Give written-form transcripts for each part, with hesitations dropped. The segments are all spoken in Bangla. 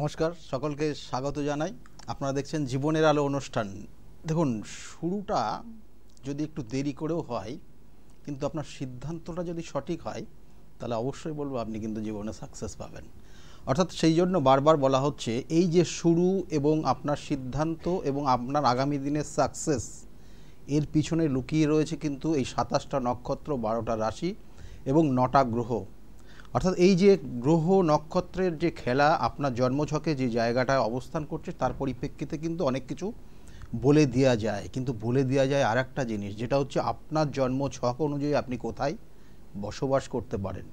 নমস্কার, সকলকে স্বাগত জানাই। আপনারা দেখছেন জীবনের আলো অনুষ্ঠান। দেখুন, শুরুটা যদি একটু দেরি করেও হয়, কিন্তু আপনার সিদ্ধান্তটা যদি সঠিক হয়, তাহলে অবশ্যই বলবো আপনি কিন্তু জীবনে সাকসেস পাবেন। অর্থাৎ সেই জন্য বারবার বলা হচ্ছে, এই যে শুরু এবং আপনার সিদ্ধান্ত এবং আপনার আগামী দিনের সাকসেস, এর পিছনে লুকিয়ে রয়েছে কিন্তু এই 27টা নক্ষত্র, 12টা রাশি এবং 9টা গ্রহ। অর্থাৎ এই যে গ্রহ নক্ষত্রের যে খেলা আপনার জন্মছকে যে জায়গাটায় অবস্থান করছে, তার পরিপ্রেক্ষিতে কিন্তু অনেক কিছু বলে দেওয়া যায়। কিন্তু বলে দেওয়া যায় আর একটা জিনিস, যেটা হচ্ছে আপনার জন্মছক অনুযায়ী আপনি কোথায় বসবাস করতে পারেন।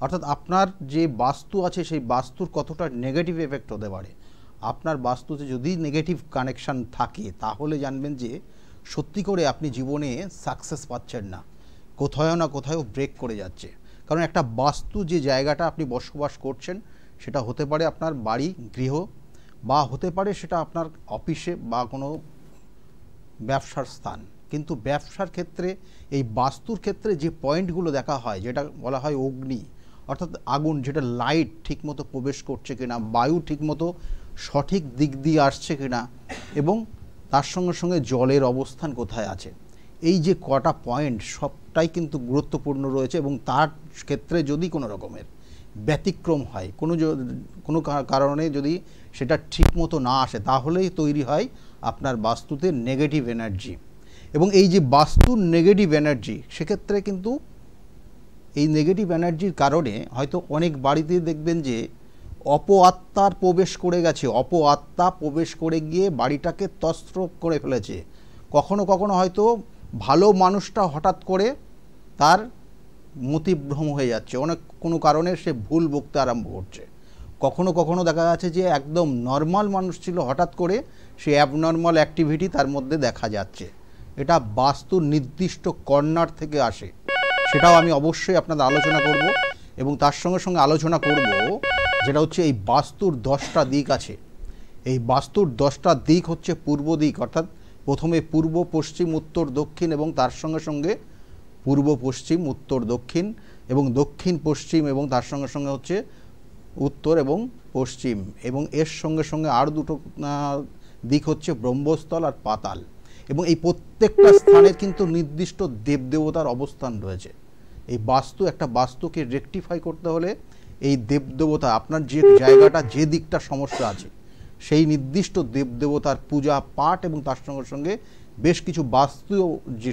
অর্থাৎ আপনার যে বাস্তু আছে, সেই বাস্তুর কতটা নেগেটিভ এফেক্ট হতে পারে। আপনার বাস্তুতে যদি নেগেটিভ কানেকশান থাকে, তাহলে জানবেন যে সত্যি করে আপনি জীবনে সাকসেস পাচ্ছেন না, কোথাও না কোথাও ব্রেক করে যাচ্ছে। কারণ একটা বাস্তু যে জায়গাটা আপনি বসবাস করছেন, সেটা হতে পারে আপনার বাড়ি, গৃহ, বা হতে পারে সেটা আপনার অফিসে বা কোনো ব্যবসার স্থান। কিন্তু ব্যবসার ক্ষেত্রে এই বাস্তুর ক্ষেত্রে যে পয়েন্টগুলো দেখা হয়, যেটা বলা হয় অগ্নি, অর্থাৎ আগুন, যেটা লাইট ঠিকমতো প্রবেশ করছে কিনা, বায়ু ঠিকমতো সঠিক দিক দিয়ে আসছে কিনা, এবং তার সঙ্গে সঙ্গে জলের অবস্থান কোথায় আছে, এই যে কটা পয়েন্ট সবটাই কিন্তু গুরুত্বপূর্ণ রয়েছে। এবং তার ক্ষেত্রে যদি কোনো রকমের ব্যতিক্রম হয়, কোনো কারণে যদি সেটা ঠিকমতো না আসে, তাহলেই তৈরি হয় আপনার বাস্তুতে নেগেটিভ এনার্জি। এবং এই যে বাস্তুর নেগেটিভ এনার্জি, সেক্ষেত্রে কিন্তু এই নেগেটিভ এনার্জির কারণে হয়তো অনেক বাড়িতে দেখবেন যে অপআত্মার প্রবেশ করে গেছে, অপআত্মা প্রবেশ করে গিয়ে বাড়িটাকে তছরূপ করে ফেলেছে। কখনো কখনো হয়তো ভালো মানুষটা হঠাৎ করে তার মতিভ্রম হয়ে যাচ্ছে, অনেক কোনো কারণে সে ভুল বকতে আরম্ভ করছে। কখনো কখনো দেখা যাচ্ছে যে একদম নর্মাল মানুষ ছিল, হঠাৎ করে সে অ্যাবনর্মাল অ্যাক্টিভিটি তার মধ্যে দেখা যাচ্ছে। এটা বাস্তুর নির্দিষ্ট কর্নার থেকে আসে, সেটাও আমি অবশ্যই আপনাদের আলোচনা করব। এবং তার সঙ্গে সঙ্গে আলোচনা করব যেটা হচ্ছে এই বাস্তুর 10টা দিক আছে। এই বাস্তুর 10টা দিক হচ্ছে পূর্ব দিক, অর্থাৎ প্রথমে পূর্ব, পশ্চিম, উত্তর, দক্ষিণ, এবং তার সঙ্গে সঙ্গে পূর্ব, পশ্চিম, উত্তর, দক্ষিণ, এবং দক্ষিণ, পশ্চিম, এবং তার সঙ্গে সঙ্গে হচ্ছে উত্তর এবং পশ্চিম। এবং এর সঙ্গে সঙ্গে আর দুটো দিক হচ্ছে ব্রহ্মস্থল আর পাতাল। এবং এই প্রত্যেকটা স্থানের কিন্তু নির্দিষ্ট দেবদেবতার অবস্থান রয়েছে। এই বাস্তু, একটা বাস্তুকে রেকটিফাই করতে হলে এই দেবদেবতা, আপনার যে জায়গাটা, যে দিকটা সমস্যা আছে, সেই নির্দিষ্ট দেবদেবতার পূজা পাঠ এবং তার সঙ্গে সঙ্গে বেশ কিছু বাস্তু যে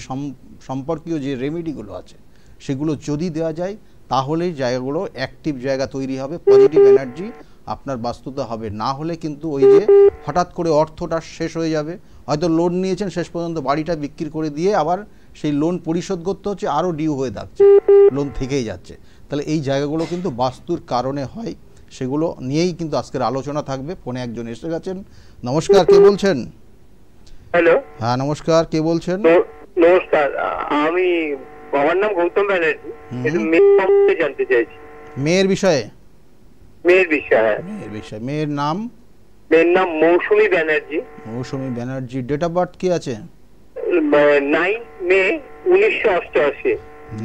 সম্পর্কীয় যে রেমেডিগুলো আছে, সেগুলো যদি দেওয়া যায়, তাহলেই জায়গাগুলো অ্যাক্টিভ জায়গা তৈরি হবে, পজিটিভ এনার্জি আপনার বাস্তুতে হবে। না হলে কিন্তু ওই যে হঠাৎ করে অর্থটা শেষ হয়ে যাবে, হয়তো লোন নিয়েছেন, শেষ পর্যন্ত বাড়িটা বিক্রি করে দিয়ে আবার সেই লোন পরিশোধ করতে হচ্ছে, আরও ডিউ হয়ে থাকছে, লোন থেকেই যাচ্ছে। তাহলে এই জায়গাগুলো কিন্তু বাস্তুর কারণে হয়। সেগুলো নিয়েই কিন্তু আজকের আলোচনা থাকবে। ফোনে একজন এসে গেছেন। নমস্কার, কে বলছেন? হ্যালো, হ্যাঁ নমস্কার, কে বলছেন? নমস্কার। আমি, আমার নাম গৌতম ব্যানার্জি। একটু মেয়ের সম্বন্ধে জানতে চাইছি। মেয়ের বিষয়ে? মেয়ের বিষয়ে। মেয়ের বিষয়ে। মেয়ের নাম? মেয়ের নাম মৌসুমী ব্যানার্জি। মৌসুমী ব্যানার্জি। ডেট অফ বার্থ কি আছে? 9 মে 1988।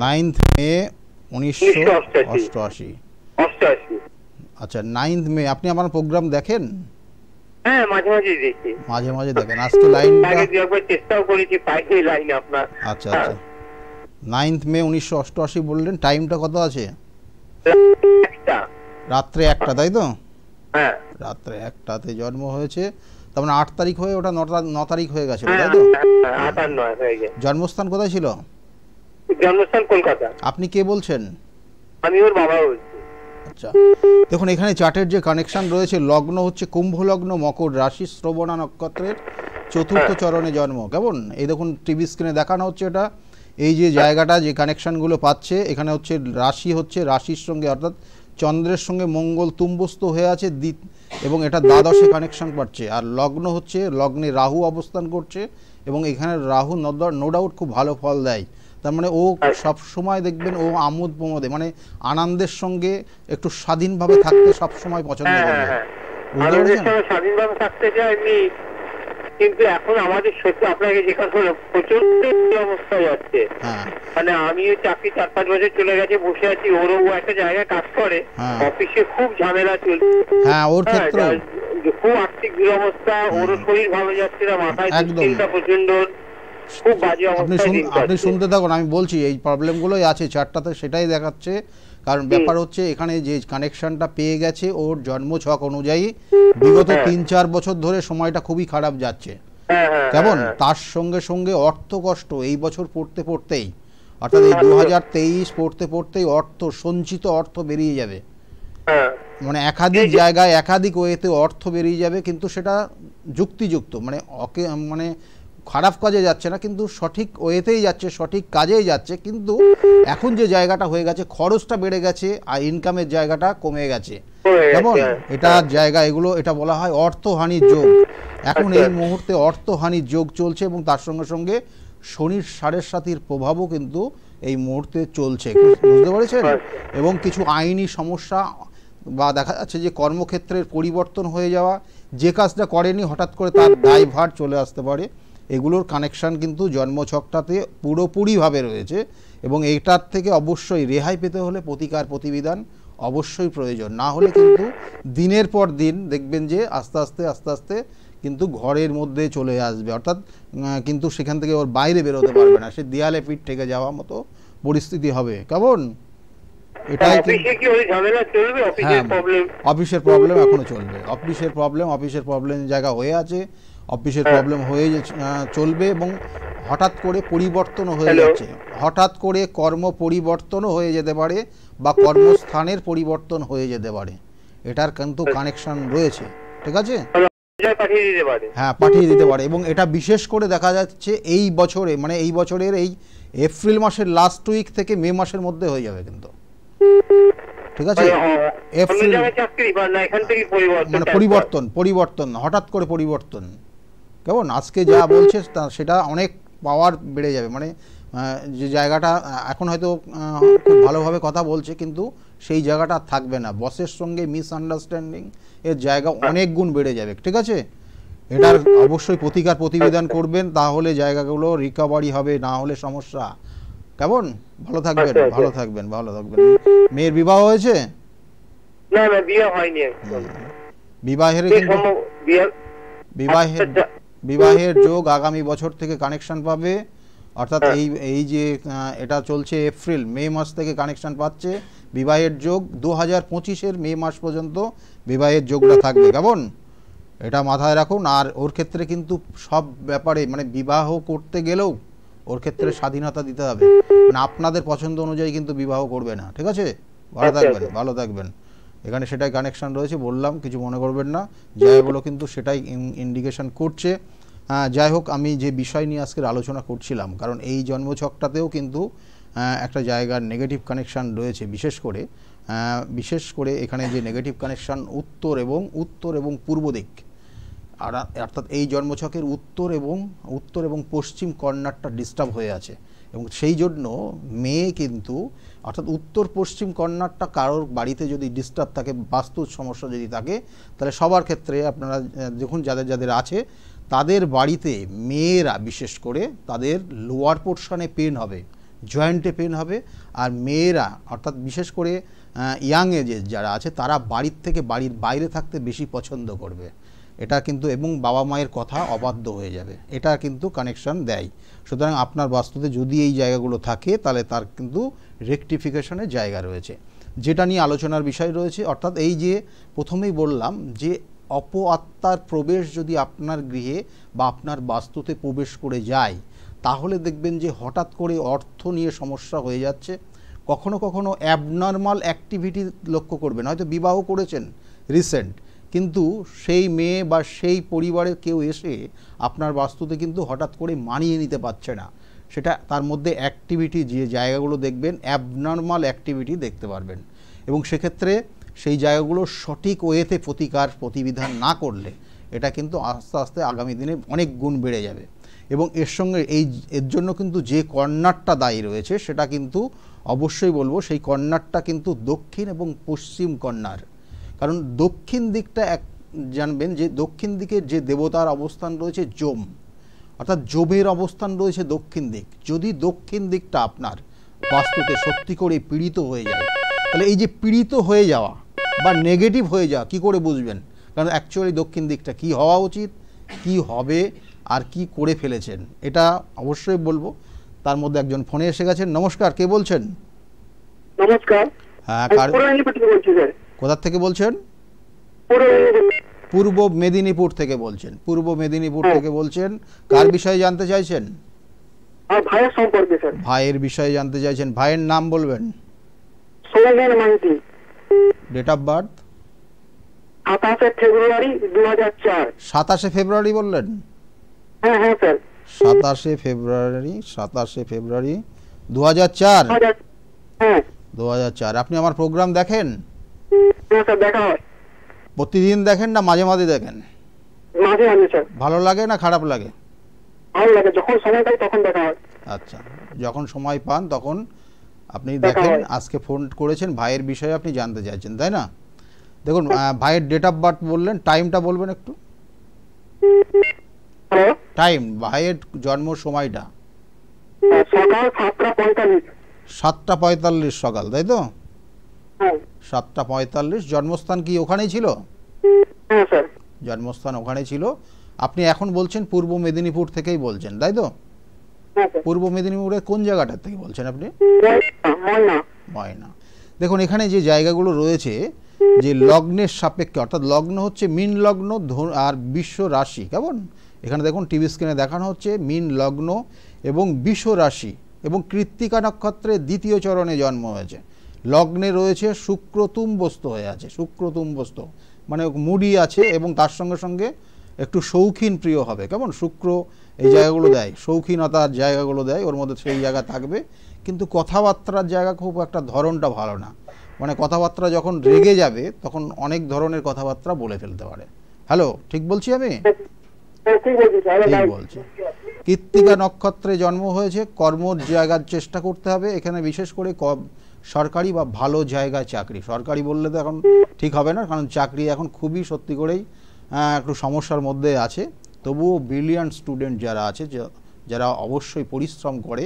9 মে 1988। আচ্ছা, 9 মে। আপনি আমার প্রোগ্রাম দেখেন? হ্যাঁ, মাঝে মাঝে দেখি। মাঝে মাঝে দেখেন। আজকে লাইনটা একবার চেষ্টাও করেছি, পাইনি লাইন আপনার। আচ্ছা আচ্ছা, 9 মে 1988 বললেন। টাইমটা কত আছে? রাত্রে 1টা, তাই তো? হ্যাঁ, রাত্রে 1টাতে জন্ম হয়েছে। তার মানে 8 তারিখ হয়ে ওটা 9 তারিখ হয়ে গেছে, তাই তো? 58 হয়ে গেছে। জন্মস্থান কোথায় ছিল? জন্মস্থান কলকাতা। আপনি কে বলছেন? আমি ওর বাবা বলছি। আচ্ছা, দেখুন এখানে চার্টের যে কানেকশন রয়েছে, লগ্ন হচ্ছে কুম্ভ লগ্ন, মকর রাশি, শ্রবণা নক্ষত্রের 4র্থ চরণে জন্ম। কেমন? এই দেখুন টিভি স্ক্রিনে দেখানো হচ্ছে এটা। এই যে জায়গাটা, যে কানেকশনগুলো পাচ্ছে, এখানে হচ্ছে রাশি, হচ্ছে রাশির সঙ্গে অর্থাৎ চন্দ্রের সঙ্গে মঙ্গল তুম্বস্থ হয়ে আছে, এবং এটা দ্বাদশে কানেকশন পাচ্ছে। আর লগ্ন হচ্ছে, লগ্নে রাহু অবস্থান করছে, এবং এখানে রাহু নো ডাউট খুব ভালো ফল দেয়। তার মানে ও সব সময় দেখবেন ও আমোদ প্রমোদে, মানে আনন্দের সঙ্গে একটু স্বাধীনভাবে থাকতে সব সময় পছন্দ করবে। স্বাধীনভাবে থাকতে চাই। আমি কিন্তু এখন আমাদের সত্যি আপনাকে জিজ্ঞাসা করলো প্রচন্ড অবস্থা যাচ্ছে। মানে আমিও চাকরি 4-5 বছর চলে গেছে, বসে আছি, ওরও একটা জায়গায় কাজ করে, অফিসে খুব ঝামেলা চলছে, খুব আর্থিক দুরবস্থা, ওরও শরীর ভালো যাচ্ছে না, মাথায় দুশ্চিন্তা প্রচন্ড, খুব বাজে অবস্থা। আপনি শুনতে থাকুন, আমি বলছি এই প্রবলেমগুলোই আছে চারটাতে, সেটাই দেখাচ্ছে। কারণ ব্যাপার হচ্ছে এখানে যে কানেকশনটা পেয়ে গেছে ওর জন্মছক অনুযায়ী বিগত 3-4 বছর ধরে সময়টা খুবই খারাপ যাচ্ছে, কেমন? তার সঙ্গে সঙ্গে অর্থ কষ্ট এই বছর পড়তে পড়তেই, অর্থাৎ এই 2023 পড়তে পড়তেই অর্থ, সঞ্চিত অর্থ বেরিয়ে যাবে, মানে একাধিক জায়গায় একাধিক ওয়েতে অর্থ বেরিয়ে যাবে, কিন্তু সেটা যুক্তিযুক্ত, মানে মানে খারাপ কাজে যাচ্ছে না, কিন্তু সঠিক ওয়েতেই যাচ্ছে, সঠিক কাজেই যাচ্ছে। কিন্তু এখন যে জায়গাটা হয়ে গেছে, খরচটা বেড়ে গেছে আর ইনকামের জায়গাটা কমে গেছে, কেমন? এটা জায়গা, এগুলো এটা বলা হয় অর্থহানির যোগ। এখন এই মুহূর্তে অর্থহানির যোগ চলছে এবং তার সঙ্গে সঙ্গে শনির 7.5 প্রভাবও কিন্তু এই মুহূর্তে চলছে, বুঝতে পেরেছেন? এবং কিছু আইনি সমস্যা বা দেখা যাচ্ছে যে কর্মক্ষেত্রের পরিবর্তন হয়ে যাওয়া, যে কাজটা করেনি হঠাৎ করে তার দায়ভার চলে আসতে পারে, এগুলোর কানেকশান কিন্তু জন্মছকটাতে পুরোপুরিভাবে রয়েছে। এবং এইটার থেকে অবশ্যই রেহাই পেতে হলে প্রতিকার প্রতিবিধান অবশ্যই প্রয়োজন, না হলে কিন্তু দিনের পর দিন দেখবেন যে আস্তে আস্তে কিন্তু ঘরের মধ্যে চলে আসবে, অর্থাৎ কিন্তু সেখান থেকে ওর বাইরে বেরোতে পারবে না, সে দেয়ালে পিঠ থেকে যাওয়া মতো পরিস্থিতি হবে, কেমন? এটাই অফিসের প্রবলেম এখনো চলবে, অফিসের প্রবলেম জায়গা হয়ে আছে, অফিসের প্রবলেম হয়ে চলবে এবং হঠাৎ করে পরিবর্তনও হয়ে যাচ্ছে, হঠাৎ করে কর্ম পরিবর্তনও হয়ে যেতে পারে বা কর্মস্থানের পরিবর্তন হয়ে যেতে পারে, এটার কিন্তু কানেকশন রয়েছে, ঠিক আছে? হ্যাঁ, পাঠিয়ে দিতে পারে। এবং এটা বিশেষ করে দেখা যাচ্ছে এই বছরে, মানে এই বছরের এই এপ্রিল মাসের লাস্ট উইক থেকে মে মাসের মধ্যে হয়ে যাবে কিন্তু, ঠিক আছে? এপ্রিল মানে পরিবর্তন হঠাৎ করে পরিবর্তন, কেমন? আজকে যা বলছে সেটা অনেক পাওয়ার বেড়ে যাবে, মানে যে জায়গাটা এখন হয়তো খুব ভালোভাবে কথা বলছে কিন্তু সেই জায়গাটা থাকবে না, বসের সঙ্গে মিসআন্ডারস্ট্যান্ডিং এর জায়গা অনেক গুণ বেড়ে যাবে, ঠিক আছে? এটার অবশ্যই প্রতিকার প্রতিবিধান করবেন, তাহলে জায়গাগুলো রিকভারি হবে, না হলে সমস্যা, কেমন? ভালো থাকবেন, ভালো থাকবেন, ভালো থাকবেন। মেয়ের বিবাহ হয়েছে? না না, বিয়ে হয়নি। বিবাহের যোগ আগামী বছর থেকে কানেকশন পাবে, অর্থাৎ এই যে এটা চলছে এপ্রিল, মে মাস থেকে কানেকশন পাচ্ছে বিবাহের যোগ, 2025-এর মে মাস পর্যন্ত বিবাহের যোগটা থাকবে, কেমন? এটা মাথায় রাখুন। আর ওর ক্ষেত্রে কিন্তু সব ব্যাপারে, মানে বিবাহ করতে গেলেও ওর ক্ষেত্রে স্বাধীনতা দিতে হবে, মানে আপনাদের পছন্দ অনুযায়ী কিন্তু বিবাহ করবে না, ঠিক আছে? ভালো থাকবেন, ভালো থাকবেন। এখানে সেটাই কানেকশন রয়েছে, বললাম, কিছু মনে করবেন না, জায়গাগুলো কিন্তু সেটাই ইন্ডিকেশন করছে। যাই হোক, আমি যে বিষয় নিয়ে আজকের আলোচনা করছিলাম, কারণ এই জন্মছকটাতেও কিন্তু একটা জায়গার নেগেটিভ কানেকশান রয়েছে, বিশেষ করে এখানে যে নেগেটিভ কানেকশান উত্তর এবং পূর্ব দিক, আর অর্থাৎ এই জন্মছকের উত্তর এবং পশ্চিম কর্নারটা ডিস্টার্ব হয়ে আছে, এবং সেই জন্য মেয়ে কিন্তু, অর্থাৎ উত্তর পশ্চিম কর্নারটা কারোর বাড়িতে যদি ডিস্টার্ব থাকে, বাস্তুর সমস্যা যদি থাকে, তাহলে সবার ক্ষেত্রে আপনারা দেখুন যাদের আছে তাদের বাড়িতে মেয়েরা বিশেষ করে তাদের লোয়ার পোর্শনে পেন হবে, জয়েন্টে পেন হবে, আর মেয়েরা অর্থাৎ বিশেষ করে ইয়াং এজের যারা আছে তারা বাড়ির থেকে বাড়ির বাইরে থাকতে বেশি পছন্দ করবে, এটা কিন্তু, এবং বাবা মায়ের কথা অবাধ্য হয়ে যাবে, এটা কিন্তু কানেকশন দেয়। সুতরাং আপনার বাস্তুতে যদি এই জায়গাগুলো থাকে তাহলে তার কিন্তু রেকটিফিকেশনের জায়গা রয়েছে, যেটা নিয়ে আলোচনার বিষয় রয়েছে। অর্থাৎ এই যে প্রথমেই বললাম যে অপ আত্মার প্রবেশ যদি আপনার গৃহে বা আপনার বাস্তুতে প্রবেশ করে যায়, তাহলে দেখবেন যে হঠাৎ করে অর্থ নিয়ে সমস্যা হয়ে যাচ্ছে, কখনো কখনো অ্যাবনর্মাল অ্যাক্টিভিটি লক্ষ্য করবেন, হয়তো বিবাহ করেছেন রিসেন্ট, কিন্তু সেই মেয়ে বা সেই পরিবারের কেউ এসে আপনার বাস্তুতে কিন্তু হঠাৎ করে মানিয়ে নিতে পারছে না, সেটা তার মধ্যে অ্যাক্টিভিটি যে জায়গাগুলো দেখবেন অ্যাবনর্মাল অ্যাক্টিভিটি দেখতে পারবেন, এবং সেক্ষেত্রে সেই জায়গাগুলো সঠিক ওয়েতে প্রতিকার প্রতিবিধান না করলে এটা কিন্তু আস্তে আস্তে আগামী দিনে অনেক গুণ বেড়ে যাবে। এবং এর সঙ্গে এর জন্য কিন্তু যে কর্নারটা দায়ী রয়েছে সেটা কিন্তু অবশ্যই বলবো, সেই কর্নারটা কিন্তু দক্ষিণ এবং পশ্চিম কর্নার, কারণ দক্ষিণ দিকটা জানবেন যে দক্ষিণ দিকের যে দেবতার অবস্থান রয়েছে যম, অর্থাৎ যমের অবস্থান রয়েছে দক্ষিণ দিক। যদি দক্ষিণ দিকটা আপনার বাস্তুতে সত্যি করে পীড়িত হয়ে যায়, তাহলে এই যে পীড়িত হয়ে যাওয়া বা নেগেটিভ হয়ে যাওয়া কী করে বুঝবেন? কারণ অ্যাকচুয়ালি দক্ষিণ দিকটা কি হওয়া উচিত, কি হবে আর কি করে ফেলেছেন, এটা অবশ্যই বলবো। তার মধ্যে একজন ফোনে এসে গেছেন। নমস্কার, কে বলছেন? নমস্কার। হ্যাঁ, কোথা থেকে বলছেন? পূর্ব মেদিনীপুর থেকে বলছেন। পূর্ব মেদিনীপুর থেকে বলছেন। কার বিষয়ে জানতে চাইছেন? ভাইয়ের সম্পর্কে স্যার। ভাইয়ের বিষয়ে জানতে চাইছেন। ভাইয়ের নাম বলবেন। Soumen Maiti. Date of birth? 27 ফেব্রুয়ারি 2004। 27 ফেব্রুয়ারি বললেন? হ্যাঁ হ্যাঁ স্যার। 27 ফেব্রুয়ারি 2004। হ্যাঁ 2004। আপনি আমার প্রোগ্রাম দেখেন? হ্যাঁ স্যার, দেখা হয়। প্রতিদিন দেখেন না মাঝে মাঝে দেখেন? মাঝে মাঝে স্যার। ভালো লাগে না খারাপ লাগে? ভালো লাগে, যখন সময় পাই তখন দেখা হয়। আচ্ছা, যখন সময় পান তখন আপনি দেখেন। আজকে ফোন করেছেন ভাইয়ের বিষয়ে আপনি জানতে চাইছেন, তাই না? দেখুন, ভাইয়ের ডেট অফ বার্থ বললেন, টাইমটা বলবেন একটু? টাইম, ভাইয়ের জন্ম সময়টা? সকাল 7:45। 7:45 সকাল, তাই তো? হ্যাঁ 7:45। জন্মস্থান কি ওখানেই ছিল? হ্যাঁ স্যার। জন্মস্থান ওখানেই ছিল। আপনি এখন বলছেন পূর্ব মেদিনীপুর থেকেই বলছেন, তাই তো? পূর্ব মেদিনীপুরের কোন জায়গাটা থেকে বলছেন আপনি? ময়না। দেখুন, এখানে যে জায়গাগুলো রয়েছে, যে লগ্নের সাপেক্ষে, অর্থাৎ লগ্ন হচ্ছে মীন লগ্ন আর বিশ্ব রাশি, কেমন? এখানে দেখুন টিভি স্ক্রিনে দেখানো হচ্ছে মীন লগ্ন এবং বিশ্ব রাশি এবং কৃত্তিকা নক্ষত্রের দ্বিতীয় চরণে জন্ম হয়েছে। লগ্নে রয়েছে শুক্র তুম্বস্থ হয়ে আছে। শুক্র তুম্বস্থ মানে মুডি আছে এবং তার সঙ্গে সঙ্গে একটু শৌখিন প্রিয় হবে, কেমন? শুক্র এই জায়গাগুলো দেয়, শৌখিনতার জায়গাগুলো দেয়, ওর মধ্যে সেই জায়গা থাকবে। কিন্তু কথাবার্তার জায়গা খুব একটা ধরনটা ভালো না, মানে কথাবার্তা যখন রেগে যাবে তখন অনেক ধরনের কথাবার্তা বলে ফেলতে পারে। হ্যালো, ঠিক বলছি আমি? ঠিক বলছি। কৃত্তিকা নক্ষত্রে জন্ম হয়েছে, কর্মর জায়গার চেষ্টা করতে হবে এখানে, বিশেষ করে সরকারি বা ভালো জায়গায় চাকরি। সরকারি বললে তো এখন ঠিক হবে না, কারণ চাকরি এখন খুবই সত্যি করেই একটু সমস্যার মধ্যে আছে। তবুও ব্রিলিয়ান্ট স্টুডেন্ট যারা আছে, যারা অবশ্যই পরিশ্রম করে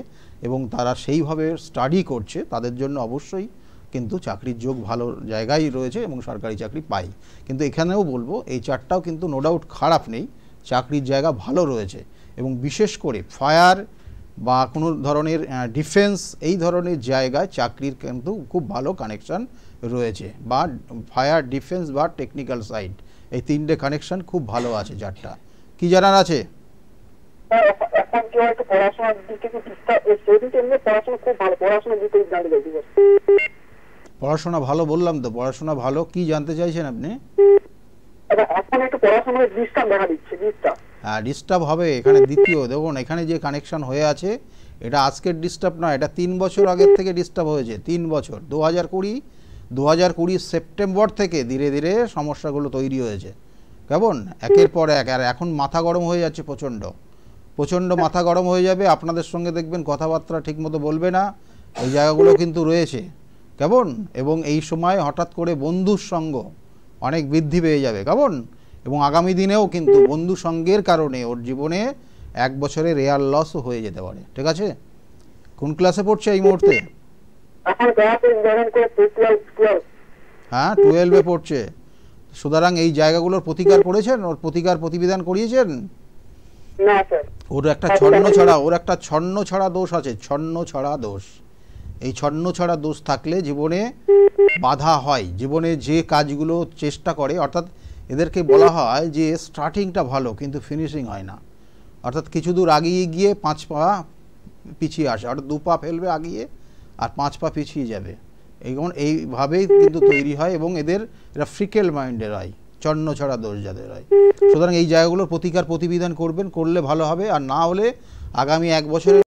এবং তারা সেইভাবে স্টাডি করছে, তাদের জন্য অবশ্যই কিন্তু চাকরির যোগ ভালো জায়গায় রয়েছে এবং সরকারি চাকরি পাই। কিন্তু এখানেও বলবো এই চারটাও কিন্তু নো ডাউট খারাপ নেই, চাকরির জায়গা ভালো রয়েছে। এবং বিশেষ করে ফায়ার বা কোনো ধরনের ডিফেন্স, এই ধরনের জায়গায় চাকরির কিন্তু খুব ভালো কানেকশান রয়েছে, বা ফায়ার, ডিফেন্স বা টেকনিক্যাল সাইড, এই তিনটে কানেকশান খুব ভালো আছে। চারটা কি জানার আছে? পড়াশোনা ভালো বললাম তো, পড়াশোনা ভালো। কি জানতে চাইছেন আপনি? হ্যাঁ, ডিস্টার্ব হবে এখানে। দ্বিতীয় দেখুন, এখানে যে কানেকশন হয়ে আছে এটা আজকের ডিস্টার্ব না, এটা 3 বছর আগের থেকে ডিস্টার্ব হয়েছে। 3 বছর, 2020 সেপ্টেম্বর থেকে ধীরে ধীরে সমস্যাগুলো তৈরি হয়েছে, কেমন? একের পর এক। আর এখন মাথা গরম হয়ে যাচ্ছে, প্রচণ্ড মাথা গরম হয়ে যাবে। আপনাদের সঙ্গে দেখবেন কথাবার্তা ঠিকমতো বলবে না, এই জায়গাগুলো কিন্তু রয়েছে, কেমন? এবং এই সময় হঠাৎ করে বন্ধুর সঙ্গ অনেক বৃদ্ধি পেয়ে যাবে, কেমন? এবং আগামী দিনেও কিন্তু বন্ধু সঙ্গের কারণে ওর জীবনে 1 বছরের রেয়ার লসও হয়ে যেতে পারে, ঠিক আছে? কোন ক্লাসে পড়ছে এই মুহূর্তে? হ্যাঁ, 12-এ পড়ছে। সুতরাং এই জায়গাগুলোর প্রতিকার করেছেন, ওর প্রতিবিধান করিয়েছেন? ওর একটা ছন্ন ছড়া দোষ আছে, ছন্ন ছড়া দোষ। এই ছন্ন ছড়া দোষ থাকলে জীবনে বাধা হয়, জীবনে যে কাজগুলো চেষ্টা করে, অর্থাৎ এদেরকে বলা হয় যে স্টার্টিংটা ভালো কিন্তু ফিনিশিং হয় না, অর্থাৎ কিছু দূর আগিয়ে গিয়ে 5 পা পিছিয়ে আসে, অর্থাৎ 2 পা ফেলবে আগিয়ে আর 5 পা পিছিয়ে যাবে। এইভাবেই কিন্তু তৈরি হয় এবং এরা ফ্রিকেল মাইন্ডের হয়, ছন্ন ছড়া দোষ যাদের হয়। সুতরাং এই জায়গাগুলোর প্রতিবিধান করবেন, করলে ভালো হবে। আর না হলে আগামী 1 বছরের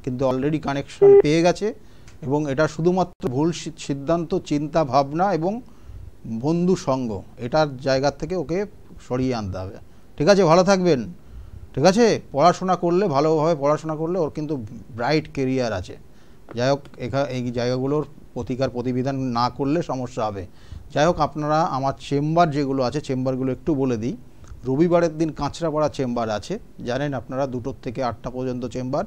কিন্তু অলরেডি কানেকশন পেয়ে গেছে এবং এটা শুধুমাত্র ভুল সিদ্ধান্ত, চিন্তা ভাবনা এবং বন্ধু সঙ্গ, এটার জায়গা থেকে ওকে সরিয়ে আনতে হবে, ঠিক আছে? ভালো থাকবেন, ঠিক আছে? পড়াশোনা করলে, ভালোভাবে পড়াশোনা করলে ওর কিন্তু ব্রাইট কেরিয়ার আছে। যাই হোক, এই জায়গাগুলোর প্রতিকার প্রতিবিধান না করলে সমস্যা হবে। যাই হোক, আপনারা আমার চেম্বার যেগুলো আছে চেম্বারগুলো একটু বলে দিই। রবিবারের দিন কাঁচরাপাড়া চেম্বার আছে, জানেন আপনারা, 2টো থেকে 8টা পর্যন্ত চেম্বার।